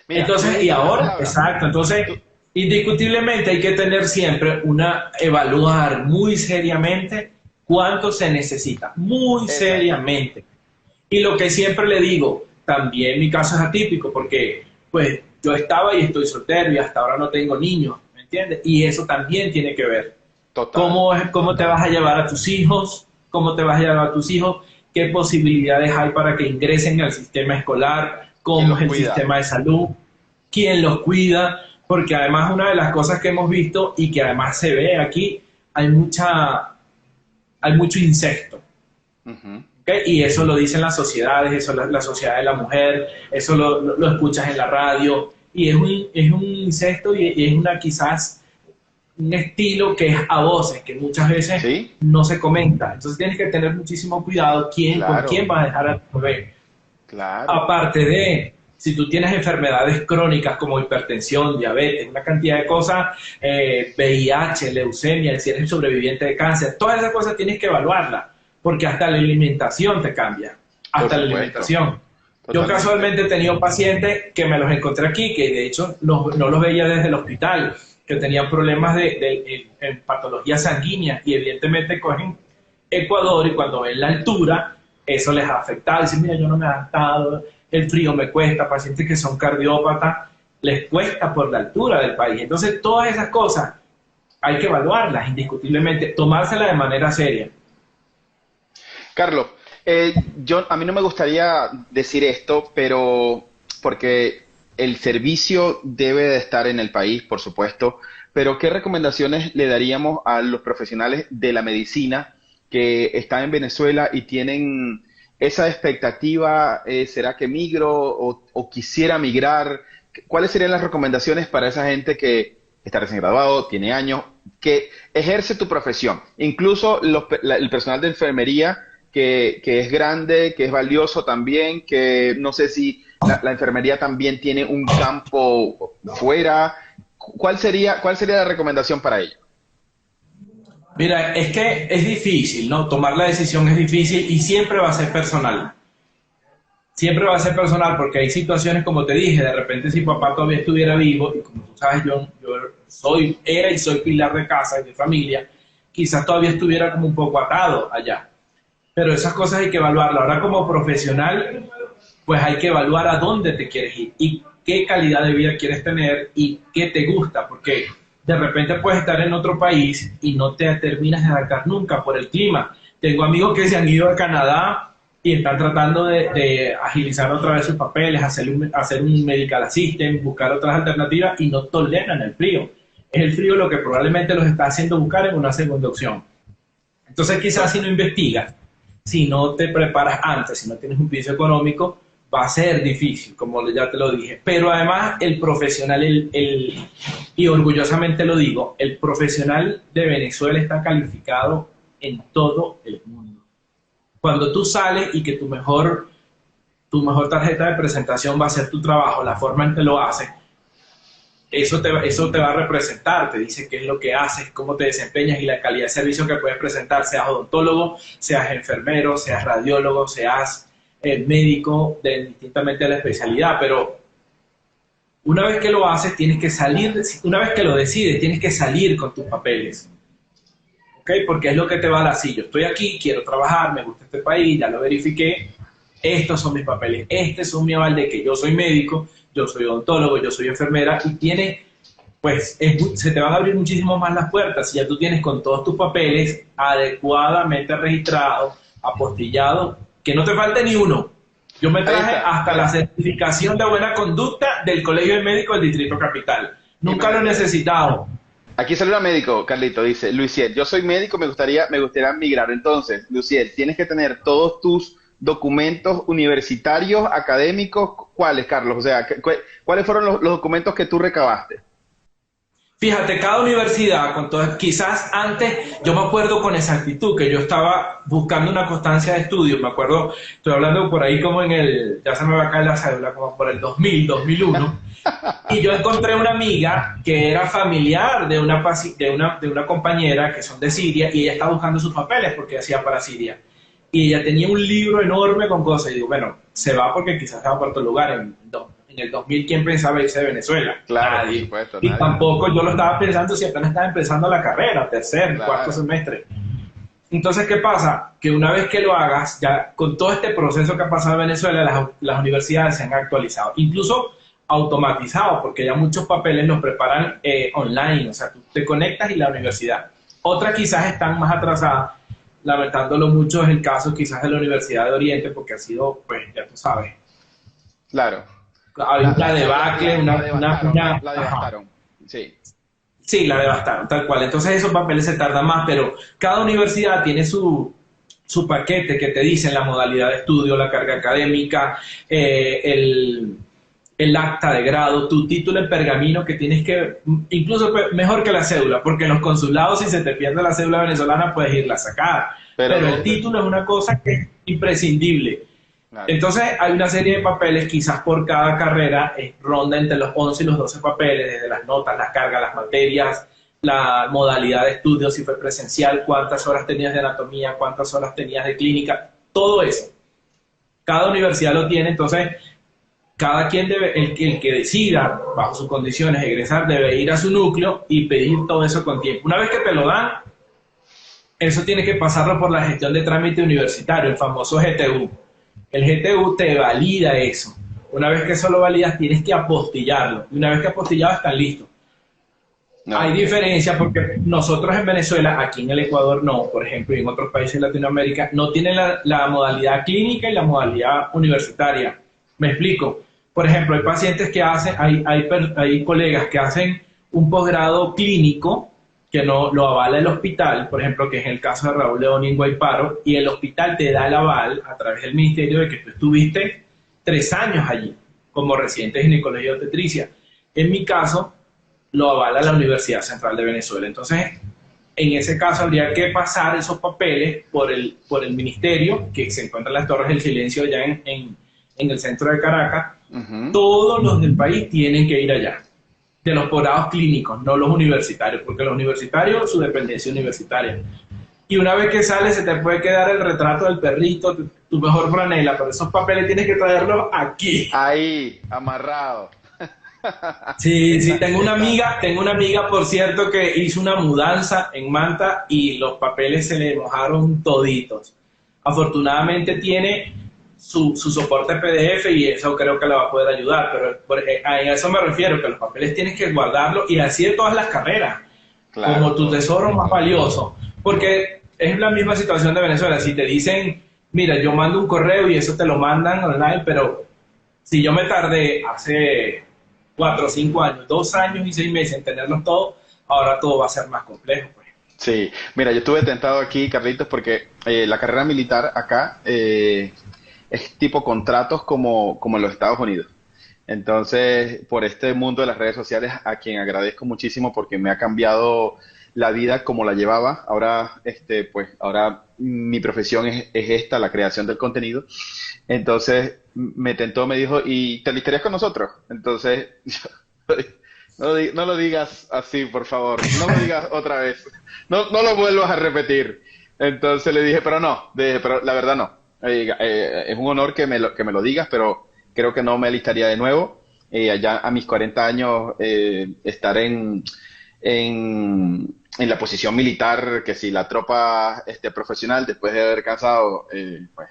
[SPEAKER 1] Mira,
[SPEAKER 3] Entonces, y ahora, exacto. Entonces, indiscutiblemente hay que tener siempre evaluar muy seriamente cuánto se necesita, muy seriamente. Y lo que siempre le digo, también mi caso es atípico, porque pues yo estaba y estoy soltero y hasta ahora no tengo niños, ¿me entiendes? Y eso también tiene que ver.
[SPEAKER 1] Total.
[SPEAKER 3] ¿Cómo te vas a llevar a tus hijos? ¿Cómo te vas a llevar a tus hijos? ¿Qué posibilidades hay para que ingresen al sistema escolar? ¿Cómo es el sistema de salud? ¿Quién los cuida? Porque además una de las cosas que hemos visto y que además se ve aquí, hay mucho insecto. ¿Okay? Y eso lo dicen las sociedades, eso la sociedad de la mujer, eso lo escuchas en la radio, y es un insecto y es quizás un estilo que es a voces, que muchas veces no se comenta. Entonces tienes que tener muchísimo cuidado con quién vas a dejar a tu bebé.
[SPEAKER 1] Claro.
[SPEAKER 3] Aparte de, si tú tienes enfermedades crónicas como hipertensión, diabetes, una cantidad de cosas, VIH, leucemia, si eres sobreviviente de cáncer, todas esas cosas tienes que evaluarlas, porque hasta la alimentación te cambia. Hasta la alimentación. Yo casualmente he tenido pacientes que me los encontré aquí, que de hecho no los veía desde el hospital, que tenían problemas en patología sanguínea, y evidentemente cogen Ecuador y cuando ven la altura, eso les ha afectado. Dicen, mira, yo no me he adaptado, el frío me cuesta. Pacientes que son cardiópatas, les cuesta por la altura del país. Entonces, todas esas cosas hay que evaluarlas indiscutiblemente, tomárselas de manera seria.
[SPEAKER 1] Carlos, a mí no me gustaría decir esto, pero porque el servicio debe de estar en el país, por supuesto, pero ¿qué recomendaciones le daríamos a los profesionales de la medicina que están en Venezuela y tienen esa expectativa? ¿Será que migro o quisiera migrar? ¿Cuáles serían las recomendaciones para esa gente que está recién graduado, tiene años, que ejerce tu profesión? Incluso el personal de enfermería que es grande, que es valioso también, que no sé si la enfermería también tiene un campo fuera. ¿cuál sería la recomendación para ellos?
[SPEAKER 3] Mira, es que es difícil, ¿no? Tomar la decisión es difícil y siempre va a ser personal. Siempre va a ser personal porque hay situaciones, como te dije, de repente si papá todavía estuviera vivo, y como tú sabes, yo era y soy pilar de casa y de familia, quizás todavía estuviera como un poco atado allá. Pero esas cosas hay que evaluarlas. Ahora como profesional, pues hay que evaluar a dónde te quieres ir y qué calidad de vida quieres tener y qué te gusta, porque de repente puedes estar en otro país y no te terminas de adaptar nunca por el clima. Tengo amigos que se han ido a Canadá y están tratando de agilizar otra vez sus papeles, hacer un medical assistant, buscar otras alternativas y no toleran el frío. Es el frío lo que probablemente los está haciendo buscar en una segunda opción. Entonces quizás si no investigas, si no te preparas antes, si no tienes un piso económico, va a ser difícil, como ya te lo dije. Pero además el profesional, y orgullosamente lo digo, el profesional de Venezuela está calificado en todo el mundo. Cuando tú sales y que tu mejor tarjeta de presentación va a ser tu trabajo, la forma en que lo haces, eso te va a representar, te dice qué es lo que haces, cómo te desempeñas y la calidad de servicio que puedes presentar, seas odontólogo, seas enfermero, seas radiólogo, seas médico, distintamente a la especialidad, pero una vez que lo haces, tienes que salir, una vez que lo decides, tienes que salir con tus papeles, ¿ok? Porque es lo que te va a dar, sí, yo estoy aquí, quiero trabajar, me gusta este país, ya lo verifiqué, estos son mis papeles, este es mi aval de que yo soy médico, yo soy odontólogo, yo soy enfermera, y se te van a abrir muchísimo más las puertas si ya tú tienes con todos tus papeles adecuadamente registrados, apostillados, que no te falte ni uno. Yo me traje hasta la certificación de buena conducta del Colegio de Médicos del Distrito Capital. Nunca lo he necesitado.
[SPEAKER 1] Aquí sale un médico, Carlito, dice, Luisiel, yo soy médico, me gustaría migrar. Entonces, Luisiel, tienes que tener todos tus documentos universitarios, académicos. ¿Cuáles, Carlos? O sea, ¿cuáles fueron los documentos que tú recabaste?
[SPEAKER 3] Fíjate, cada universidad, quizás antes, yo me acuerdo con exactitud que yo estaba buscando una constancia de estudio, me acuerdo, estoy hablando por ahí como ya se me va a caer la cédula, como por el 2000, 2001, y yo encontré una amiga que era familiar de una compañera que son de Siria, y ella estaba buscando sus papeles porque hacía para Siria, y ella tenía un libro enorme con cosas, y digo, bueno, se va porque quizás se va por otro lugar en el 2000, ¿quién pensaba irse de Venezuela?
[SPEAKER 1] Claro,
[SPEAKER 3] nadie.
[SPEAKER 1] por supuesto,
[SPEAKER 3] y
[SPEAKER 1] nadie.
[SPEAKER 3] tampoco yo lo estaba pensando si apenas estaba empezando la carrera, cuarto semestre. Entonces, ¿qué pasa? Que una vez que lo hagas, ya con todo este proceso que ha pasado en Venezuela, las universidades se han actualizado, incluso automatizado, porque ya muchos papeles los preparan online, o sea, tú te conectas y la universidad. Otras quizás están más atrasadas, lamentándolo mucho es el caso quizás de la Universidad de Oriente, porque ha sido, pues, ya tú sabes.
[SPEAKER 1] Claro.
[SPEAKER 3] La debacle,
[SPEAKER 1] la devastaron, sí.
[SPEAKER 3] Sí, la devastaron, tal cual. Entonces esos papeles se tardan más, pero cada universidad tiene su paquete que te dicen la modalidad de estudio, la carga académica, el acta de grado, tu título en pergamino que tienes que, incluso mejor que la cédula, porque en los consulados si se te pierde la cédula venezolana puedes irla a sacar, pero el título es una cosa que es imprescindible. Claro. Entonces hay una serie de papeles, quizás por cada carrera ronda entre los 11 y los 12 papeles, desde las notas, las cargas, las materias, la modalidad de estudio, si fue presencial, cuántas horas tenías de anatomía, cuántas horas tenías de clínica, todo eso. Cada universidad lo tiene, entonces cada quien debe, el que decida, bajo sus condiciones, egresar, debe ir a su núcleo y pedir todo eso con tiempo. Una vez que te lo dan, eso tienes que pasarlo por la gestión de trámite universitario, el famoso GTU. El GTU te valida eso. Una vez que eso lo validas, tienes que apostillarlo. Y una vez que apostillado, están listos. No. Hay diferencia porque nosotros en Venezuela, aquí en el Ecuador no, por ejemplo, y en otros países de Latinoamérica, no tienen la modalidad clínica y la modalidad universitaria. Me explico. Por ejemplo, hay pacientes que hacen, hay colegas que hacen un posgrado clínico que no lo avala el hospital, por ejemplo, que es el caso de Raúl León en Guayparo, y el hospital te da el aval a través del ministerio de que tú estuviste 3 años allí como residente ginecología y obstetricia. En mi caso, lo avala la Universidad Central de Venezuela. Entonces, en ese caso habría que pasar esos papeles por el ministerio, que se encuentra en las Torres del Silencio allá en el centro de Caracas. Uh-huh. Todos los del país tienen que ir allá. de los posgrados clínicos, no los universitarios, porque los universitarios, su dependencia universitaria. Y una vez que sales, se te puede quedar el retrato del perrito, tu mejor franela, pero esos papeles tienes que traerlos aquí.
[SPEAKER 1] Ahí, amarrado.
[SPEAKER 3] Sí, sí, tengo una amiga, por cierto, que hizo una mudanza en Manta y los papeles se le mojaron toditos. Afortunadamente tiene su soporte PDF y eso creo que le va a poder ayudar, pero a eso me refiero, que los papeles tienes que guardarlos y así de todas las carreras,
[SPEAKER 1] Claro.
[SPEAKER 3] como tu tesoro más valioso, porque es la misma situación de Venezuela. Si te dicen, mira, yo mando un correo y eso te lo mandan online, pero si yo me tardé hace 4 o 5 años, 2 años y 6 meses en tenerlos todos, ahora todo va a ser más complejo, pues.
[SPEAKER 1] Sí, mira, yo estuve tentado aquí, Carlitos, porque la carrera militar acá es tipo contratos como en los Estados Unidos. Entonces, por este mundo de las redes sociales, a quien agradezco muchísimo porque me ha cambiado la vida como la llevaba. Ahora, pues, ahora mi profesión es esta, la creación del contenido. Entonces, me tentó, me dijo, ¿y te alistarías con nosotros? Entonces, no lo digas así, por favor. No lo digas otra vez. No lo vuelvas a repetir. Entonces le dije, pero la verdad no. Es un honor que me lo digas, pero creo que no me alistaría de nuevo. Allá a mis 40 años estar en la posición militar, que si la tropa profesional, después de haber cansado, pues,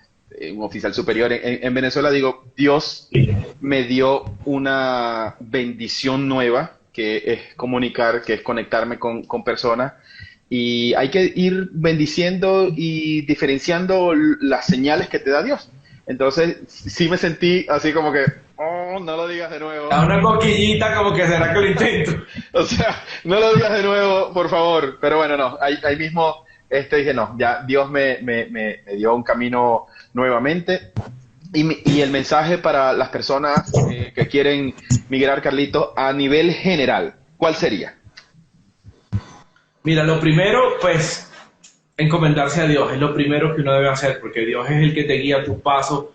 [SPEAKER 1] un oficial superior en Venezuela, digo, Dios me dio una bendición nueva, que es comunicar, que es conectarme con personas, y hay que ir bendiciendo y diferenciando las señales que te da Dios. Entonces, sí me sentí así como que, oh, no lo digas de nuevo.
[SPEAKER 3] Da una coquillita como que será que lo intento.
[SPEAKER 1] O sea, no lo digas de nuevo, por favor. Pero bueno, no, ahí mismo dije, no, ya Dios me dio un camino nuevamente. Y el mensaje para las personas que quieren migrar, Carlito, a nivel general, ¿cuál sería?
[SPEAKER 3] Mira, lo primero, pues, encomendarse a Dios, es lo primero que uno debe hacer, porque Dios es el que te guía tus pasos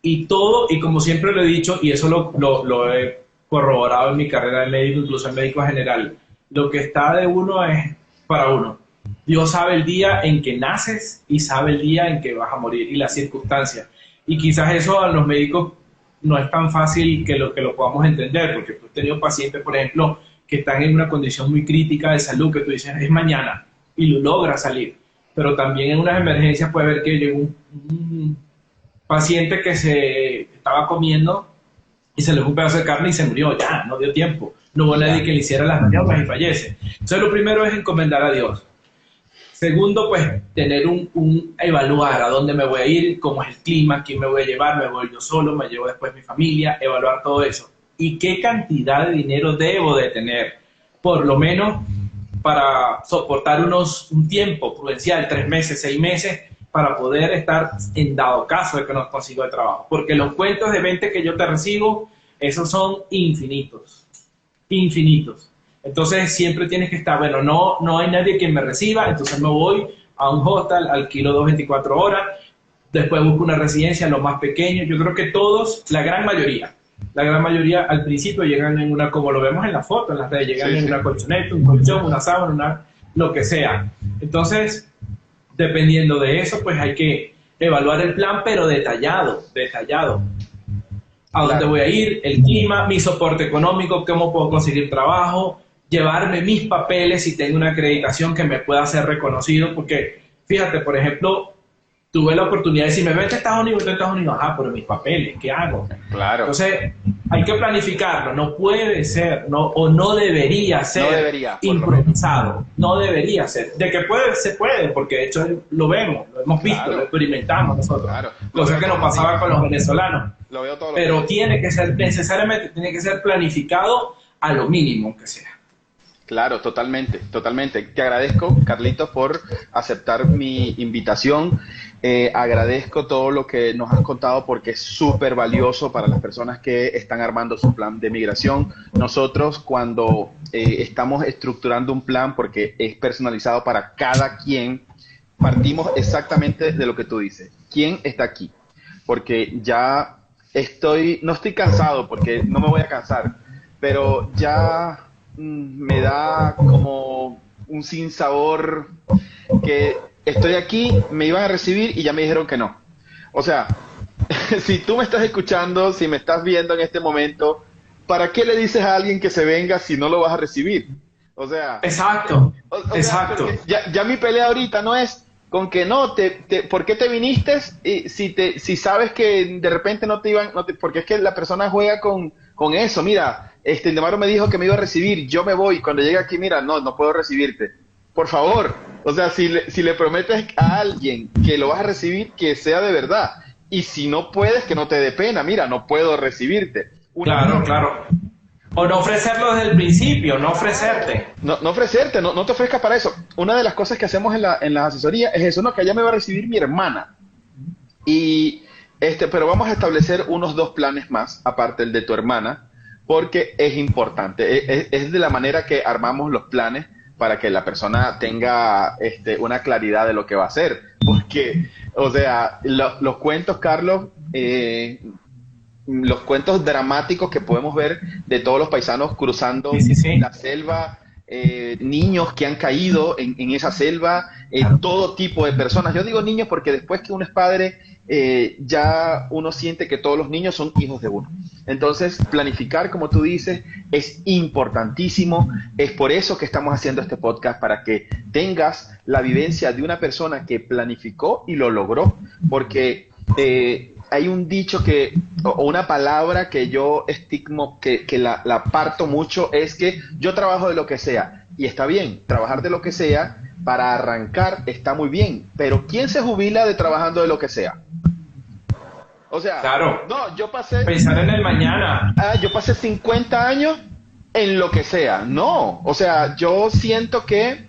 [SPEAKER 3] y todo, y como siempre lo he dicho, y eso lo he corroborado en mi carrera de médico, incluso en médico general, lo que está de uno es para uno. Dios sabe el día en que naces y sabe el día en que vas a morir y las circunstancias. Y quizás eso a los médicos no es tan fácil que lo podamos entender, porque he tenido pacientes, por ejemplo, que están en una condición muy crítica de salud, que tú dices, es mañana, y lo logra salir. Pero también en unas emergencias puede haber que llegó un paciente que se estaba comiendo y se le fue un pedazo de carne y se murió, ya, no dio tiempo. No hubo nadie que le hiciera las maniobras y fallece. Entonces lo primero es encomendar a Dios. Segundo, pues tener evaluar a dónde me voy a ir, cómo es el clima, quién me voy a llevar, me voy yo solo, me llevo después mi familia, evaluar todo eso. ¿Y qué cantidad de dinero debo de tener? Por lo menos para soportar un tiempo prudencial, 3 meses, 6 meses, para poder estar en dado caso de que no consigo el trabajo. Porque los cuentos de 20 que yo te recibo, esos son infinitos, infinitos. Entonces siempre tienes que estar, bueno, no hay nadie que me reciba, entonces me voy a un hostal, alquilo 2 24 horas, después busco una residencia, lo más pequeño. Yo creo que todos, la gran mayoría al principio llegan en una, como lo vemos en la foto, en las redes, llegan en una colchoneta, un colchón, una sábana, lo que sea. Entonces, dependiendo de eso, pues hay que evaluar el plan, pero detallado. A dónde voy a ir, el clima, mi soporte económico, cómo puedo conseguir trabajo, llevarme mis papeles si tengo una acreditación que me pueda ser reconocido, porque fíjate, por ejemplo, tuve la oportunidad de decirme, vete a Estados Unidos, ajá, pero mis papeles, ¿qué hago?
[SPEAKER 1] Claro.
[SPEAKER 3] Entonces, hay que planificarlo, no puede ser, no debería ser improvisado, no debería ser. De que puede, se puede, porque de hecho lo vemos, lo hemos visto, lo experimentamos nosotros, cosa que nos pasaba con los venezolanos.
[SPEAKER 1] Lo veo todo
[SPEAKER 3] pero tiene que ser, necesariamente, tiene que ser planificado a lo mínimo que sea.
[SPEAKER 1] Claro, totalmente. Te agradezco, Carlitos, por aceptar mi invitación. Agradezco todo lo que nos has contado porque es súper valioso para las personas que están armando su plan de migración. Nosotros cuando estamos estructurando un plan, porque es personalizado para cada quien, partimos exactamente de lo que tú dices. ¿Quién está aquí? Porque ya no estoy cansado porque no me voy a cansar, pero ya me da como un sinsabor que estoy aquí, me iban a recibir y ya me dijeron que no. O sea, si tú me estás escuchando, si me estás viendo en este momento, ¿para qué le dices a alguien que se venga si no lo vas a recibir? O sea...
[SPEAKER 3] Exacto, exacto.
[SPEAKER 1] Ya mi pelea ahorita no es con que no, ¿por qué te viniste? Si sabes que de repente no te iban... porque es que la persona juega con eso. Mira, Ildemaro me dijo que me iba a recibir, yo me voy. Cuando llegue aquí, mira, no puedo recibirte. Por favor, o sea, si le prometes a alguien que lo vas a recibir, que sea de verdad. Y si no puedes, que no te dé pena. Mira, no puedo recibirte.
[SPEAKER 3] Claro. O no ofrecerlo desde el principio, no ofrecerte.
[SPEAKER 1] No ofrecerte, no te ofrezcas para eso. Una de las cosas que hacemos en las asesorías es eso, que allá me va a recibir mi hermana. Pero vamos a establecer unos 2 planes más, aparte del de tu hermana, porque es importante. Es de la manera que armamos los planes para que la persona tenga una claridad de lo que va a hacer. Porque, o sea, los cuentos, Carlos, los cuentos dramáticos que podemos ver de todos los paisanos cruzando la selva, niños que han caído en esa selva, todo tipo de personas. Yo digo niños porque después que uno es padre, ya uno siente que todos los niños son hijos de uno. Entonces, planificar, como tú dices, es importantísimo. Es por eso que estamos haciendo este podcast, para que tengas la vivencia de una persona que planificó y lo logró. Porque hay un dicho o una palabra que yo estigmo, que la parto mucho, es que yo trabajo de lo que sea. Y está bien, trabajar de lo que sea para arrancar está muy bien. Pero ¿quién se jubila de trabajando de lo que sea? O sea,
[SPEAKER 3] claro.
[SPEAKER 1] No, yo pasé...
[SPEAKER 3] Pensar en el mañana.
[SPEAKER 1] Yo pasé 50 años en lo que sea. No, o sea, yo siento que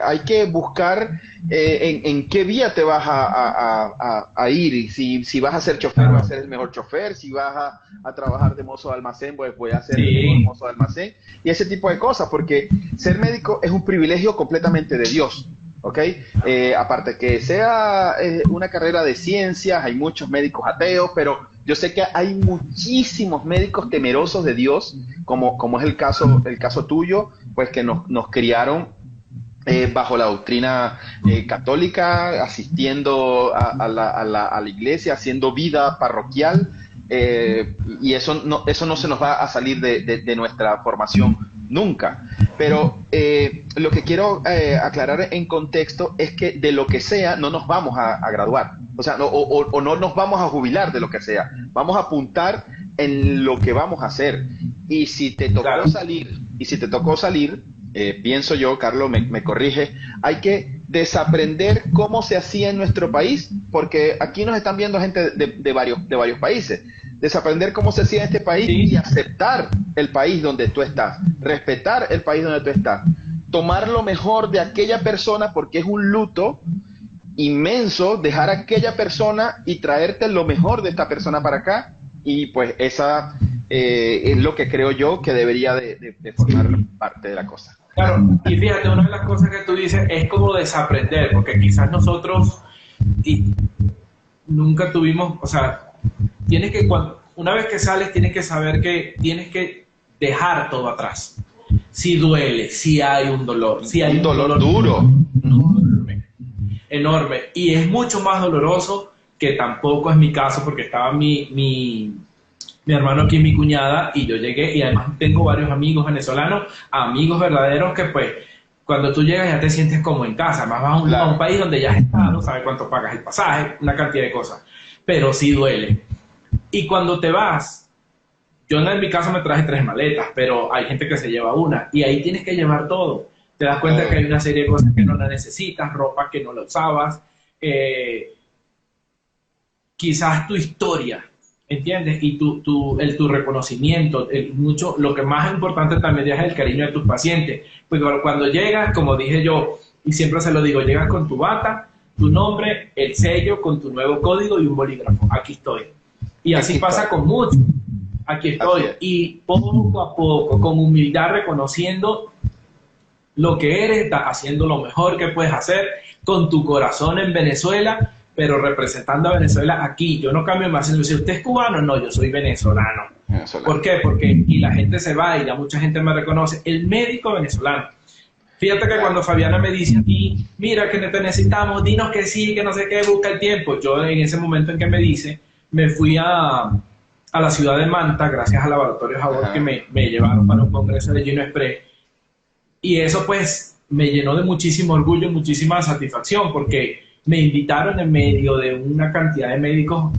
[SPEAKER 1] hay que buscar en qué vía te vas a ir. Y si vas a ser chofer, vas a ser el mejor chofer. Si vas a trabajar de mozo de almacén, pues voy a ser el mejor mozo de almacén. Y ese tipo de cosas, porque ser médico es un privilegio completamente de Dios. ¿Ok? Aparte que sea una carrera de ciencias, hay muchos médicos ateos, pero yo sé que hay muchísimos médicos temerosos de Dios, como es el caso tuyo, pues que nos criaron bajo la doctrina católica, asistiendo a la iglesia, haciendo vida parroquial, y eso no se nos va a salir de nuestra formación nunca. Pero lo que quiero aclarar en contexto es que de lo que sea no nos vamos a graduar, o sea, o no nos vamos a jubilar de lo que sea, vamos a apuntar en lo que vamos a hacer. Y si te tocó salir, pienso yo, Carlos, me corrige, hay que desaprender cómo se hacía en nuestro país, porque aquí nos están viendo gente de varios países. Desaprender cómo se hacía en este país y aceptar el país donde tú estás, respetar el país donde tú estás, tomar lo mejor de aquella persona, porque es un luto inmenso dejar a aquella persona y traerte lo mejor de esta persona para acá. Y pues esa es lo que creo yo que debería de formar parte de la cosa.
[SPEAKER 3] Claro, y fíjate, una de las cosas que tú dices es como desaprender, porque quizás nosotros nunca tuvimos, o sea, una vez que sales tienes que saber que tienes que dejar todo atrás. Si duele, si hay un dolor, si hay
[SPEAKER 1] un dolor duro,
[SPEAKER 3] enorme, y es mucho más doloroso, que tampoco es mi caso, porque estaba mi hermano aquí, mi cuñada, y yo llegué, y además tengo varios amigos venezolanos, amigos verdaderos, que pues cuando tú llegas ya te sientes como en casa. Además vas a un país donde ya has estado, no sabes cuánto pagas el pasaje, una cantidad de cosas, pero sí duele. Y cuando te vas, yo en mi caso me traje 3 maletas, pero hay gente que se lleva una, y ahí tienes que llevar todo. Te das cuenta que hay una serie de cosas que no la necesitas, ropa que no la usabas, quizás tu historia, ¿entiendes? Y tu reconocimiento, lo que más importante también es el cariño de tus pacientes. Porque cuando llegas, como dije yo, y siempre se lo digo, llegas con tu bata, tu nombre, el sello, con tu nuevo código y un bolígrafo. Aquí estoy. Y así pasa con muchos. Aquí estoy. Y poco a poco, con humildad, reconociendo lo que eres, estás haciendo lo mejor que puedes hacer, con tu corazón en Venezuela, pero representando a Venezuela aquí. Yo no cambio más. Si usted es cubano, no, yo soy venezolano.
[SPEAKER 1] Venezolano.
[SPEAKER 3] ¿Por qué? Porque y la gente se va y ya mucha gente me reconoce, el médico venezolano. Fíjate que cuando Fabiana me dice a ti, mira que te necesitamos, dinos que sí, que no sé qué, busca el tiempo. Yo en ese momento en que me dice, me fui a la ciudad de Manta, gracias al laboratorio Javor que me llevaron para un congreso de Gino Express. Y eso pues me llenó de muchísimo orgullo, muchísima satisfacción, porque me invitaron en medio de una cantidad de médicos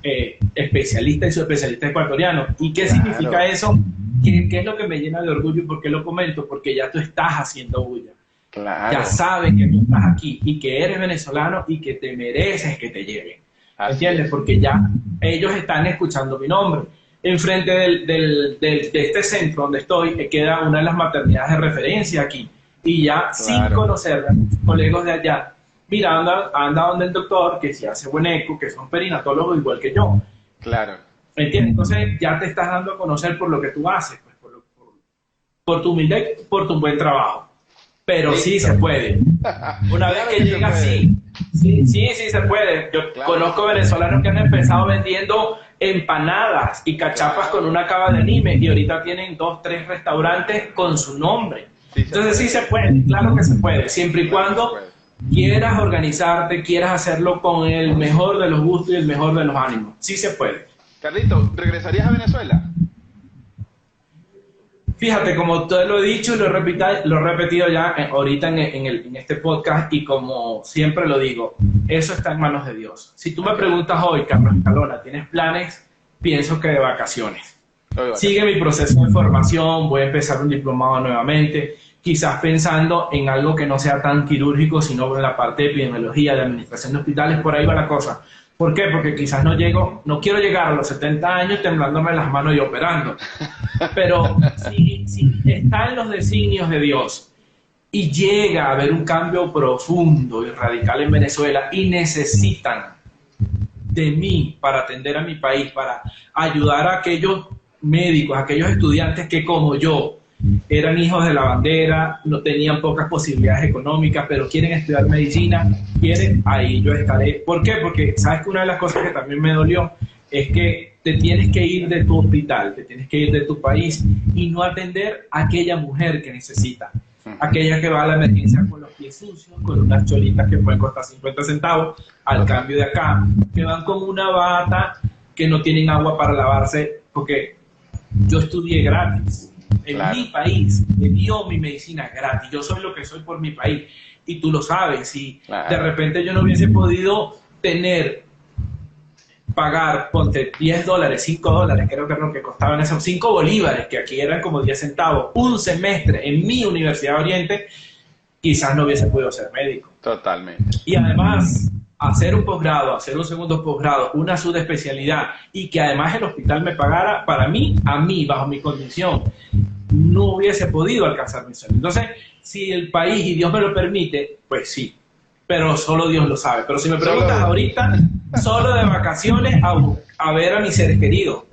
[SPEAKER 3] especialistas y subespecialistas ecuatorianos. ¿Y qué significa eso? ¿Qué es lo que me llena de orgullo y por qué lo comento? Porque ya tú estás haciendo bulla.
[SPEAKER 1] Claro.
[SPEAKER 3] Ya saben que tú estás aquí y que eres venezolano y que te mereces que te lleven. ¿Entiendes? Porque ya ellos están escuchando mi nombre. Enfrente de este centro donde estoy queda una de las maternidades de referencia aquí. Y ya sin conocerla, colegas de allá, mira, anda donde el doctor, que se hace buen eco, que son perinatólogos igual que yo.
[SPEAKER 1] Claro.
[SPEAKER 3] ¿Entiendes? Entonces ya te estás dando a conocer por lo que tú haces, pues, por tu humildad, por tu buen trabajo. Pero sí se puede. Una vez que llega, sí se puede. Yo conozco venezolanos que han empezado vendiendo empanadas y cachapas con una cava de anime y ahorita tienen 2, 3 restaurantes con su nombre. Entonces sí se puede, claro que se puede, siempre y cuando quieras organizarte, quieras hacerlo con el mejor de los gustos y el mejor de los ánimos. Sí se puede.
[SPEAKER 1] Carlito, ¿regresarías a Venezuela?
[SPEAKER 3] Fíjate, como te lo he dicho y lo he repetido ya ahorita en este podcast y como siempre lo digo, eso está en manos de Dios. Si tú me preguntas hoy, Carlos Escalona, ¿tienes planes? Pienso que de vacaciones. Sigue mi proceso de formación, voy a empezar un diplomado nuevamente, quizás pensando en algo que no sea tan quirúrgico, sino en la parte de epidemiología, de administración de hospitales, por ahí va la cosa. ¿Por qué? Porque quizás no quiero llegar a los 70 años temblándome las manos y operando. Pero si está en los designios de Dios y llega a haber un cambio profundo y radical en Venezuela y necesitan de mí para atender a mi país, para ayudar a aquellos médicos, a aquellos estudiantes que como yo eran hijos de la bandera, no tenían pocas posibilidades económicas, pero quieren estudiar medicina, ahí yo estaré. ¿Por qué? Porque sabes que una de las cosas que también me dolió es que te tienes que ir de tu hospital, te tienes que ir de tu país y no atender a aquella mujer que necesita, aquella que va a la emergencia con los pies sucios, con unas cholitas que pueden costar 50 centavos, al cambio de acá, que van con una bata, que no tienen agua para lavarse, porque yo estudié gratis. En mi país me dio mi medicina gratis. Yo soy lo que soy por mi país. Y tú lo sabes. Si de repente yo no hubiese podido pagar, ponte $10, $5, creo que es lo que costaban esos 5 bolívares, que aquí eran como 10 centavos, un semestre en mi Universidad de Oriente, quizás no hubiese podido ser médico.
[SPEAKER 1] Totalmente.
[SPEAKER 3] Y además, hacer un posgrado, hacer un segundo posgrado, una subespecialidad, y que además el hospital me pagara, para mí, bajo mi condición, no hubiese podido alcanzar mi sueño. Entonces, si el país y Dios me lo permite, pues sí, pero solo Dios lo sabe. Pero si me preguntas ahorita, solo de vacaciones a ver a mis seres queridos,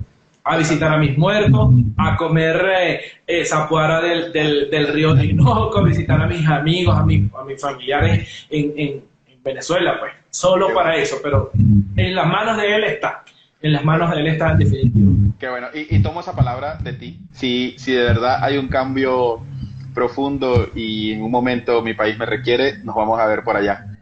[SPEAKER 3] a visitar a mis muertos, a comer zapuara del río Orinoco, a visitar a mis amigos, a mis familiares en Venezuela, pues, solo para eso, pero en las manos de Él está. En las manos de Él está en definitiva.
[SPEAKER 1] Qué bueno, y tomo esa palabra de ti. Si de verdad hay un cambio profundo y en un momento mi país me requiere, nos vamos a ver por allá.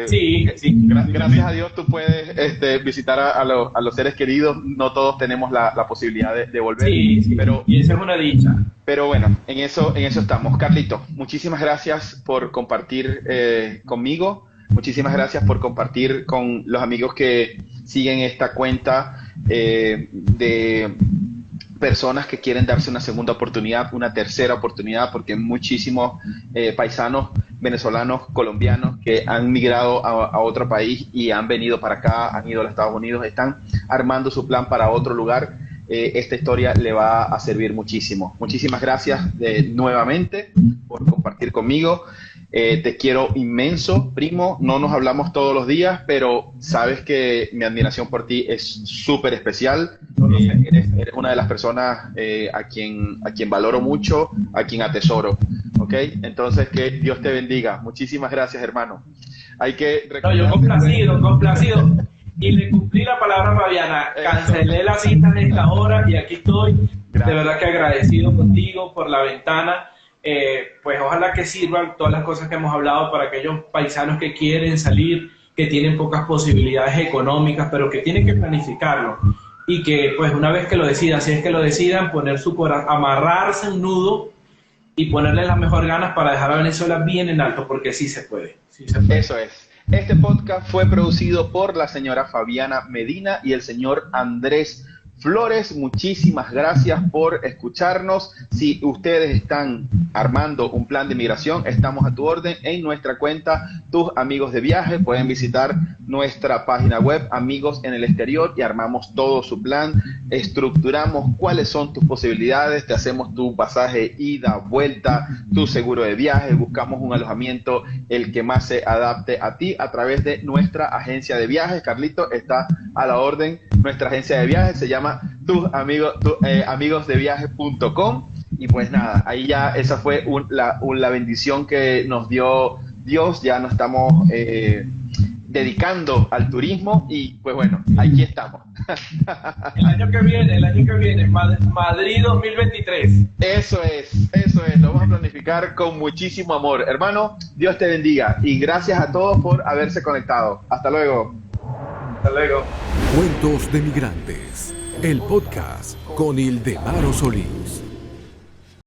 [SPEAKER 3] Sí.
[SPEAKER 1] Gracias a Dios tú puedes visitar a los seres queridos. No todos tenemos la posibilidad de volver.
[SPEAKER 3] Sí, pero, y esa es una dicha.
[SPEAKER 1] Pero bueno, en eso estamos. Carlito, muchísimas gracias por compartir conmigo. Muchísimas gracias por compartir con los amigos que siguen esta cuenta de personas que quieren darse una segunda oportunidad, una tercera oportunidad, porque muchísimos paisanos venezolanos, colombianos que han migrado a otro país y han venido para acá, han ido a los Estados Unidos, están armando su plan para otro lugar. Esta historia le va a servir muchísimo. Muchísimas gracias nuevamente por compartir conmigo. Te quiero inmenso, primo. No nos hablamos todos los días, pero sabes que mi admiración por ti es súper especial. Eres una de las personas a quien valoro mucho, a quien atesoro. ¿Ok? Entonces, que Dios te bendiga. Muchísimas gracias, hermano. Hay que
[SPEAKER 3] yo complacido. Y le cumplí la palabra a Fabiana, cancelé las citas de esta hora y aquí estoy. Gracias. De verdad que agradecido contigo por la ventana. Pues ojalá que sirvan todas las cosas que hemos hablado para aquellos paisanos que quieren salir, que tienen pocas posibilidades económicas, pero que tienen que planificarlo. Y que pues una vez que lo decidan, si es que lo decidan, poner su corazón, amarrarse un nudo y ponerle las mejores ganas para dejar a Venezuela bien en alto, porque sí se puede. Sí se puede.
[SPEAKER 1] Eso es. Este podcast fue producido por la señora Fabiana Medina y el señor Andrés Flores. Muchísimas gracias por escucharnos. Si ustedes están armando un plan de migración, estamos a tu orden en nuestra cuenta Tus Amigos de Viaje. Pueden visitar nuestra página web Amigos en el Exterior y armamos todo su plan. Estructuramos cuáles son tus posibilidades, te hacemos tu pasaje ida, vuelta, tu seguro de viaje, buscamos un alojamiento el que más se adapte a ti a través de nuestra agencia de viajes. Carlito está a la orden. Nuestra agencia de viajes se llama amigosdeviaje.com. Y pues nada, ahí ya esa fue la bendición que nos dio Dios. Ya nos estamos dedicando al turismo y pues bueno, aquí estamos.
[SPEAKER 3] El año que viene, Madrid 2023.
[SPEAKER 1] Eso es, lo vamos a planificar con muchísimo amor. Hermano, Dios te bendiga y gracias a todos por haberse conectado. Hasta luego.
[SPEAKER 3] Hasta luego.
[SPEAKER 2] Cuentos de Migrantes, el podcast con Ildemaro Solís.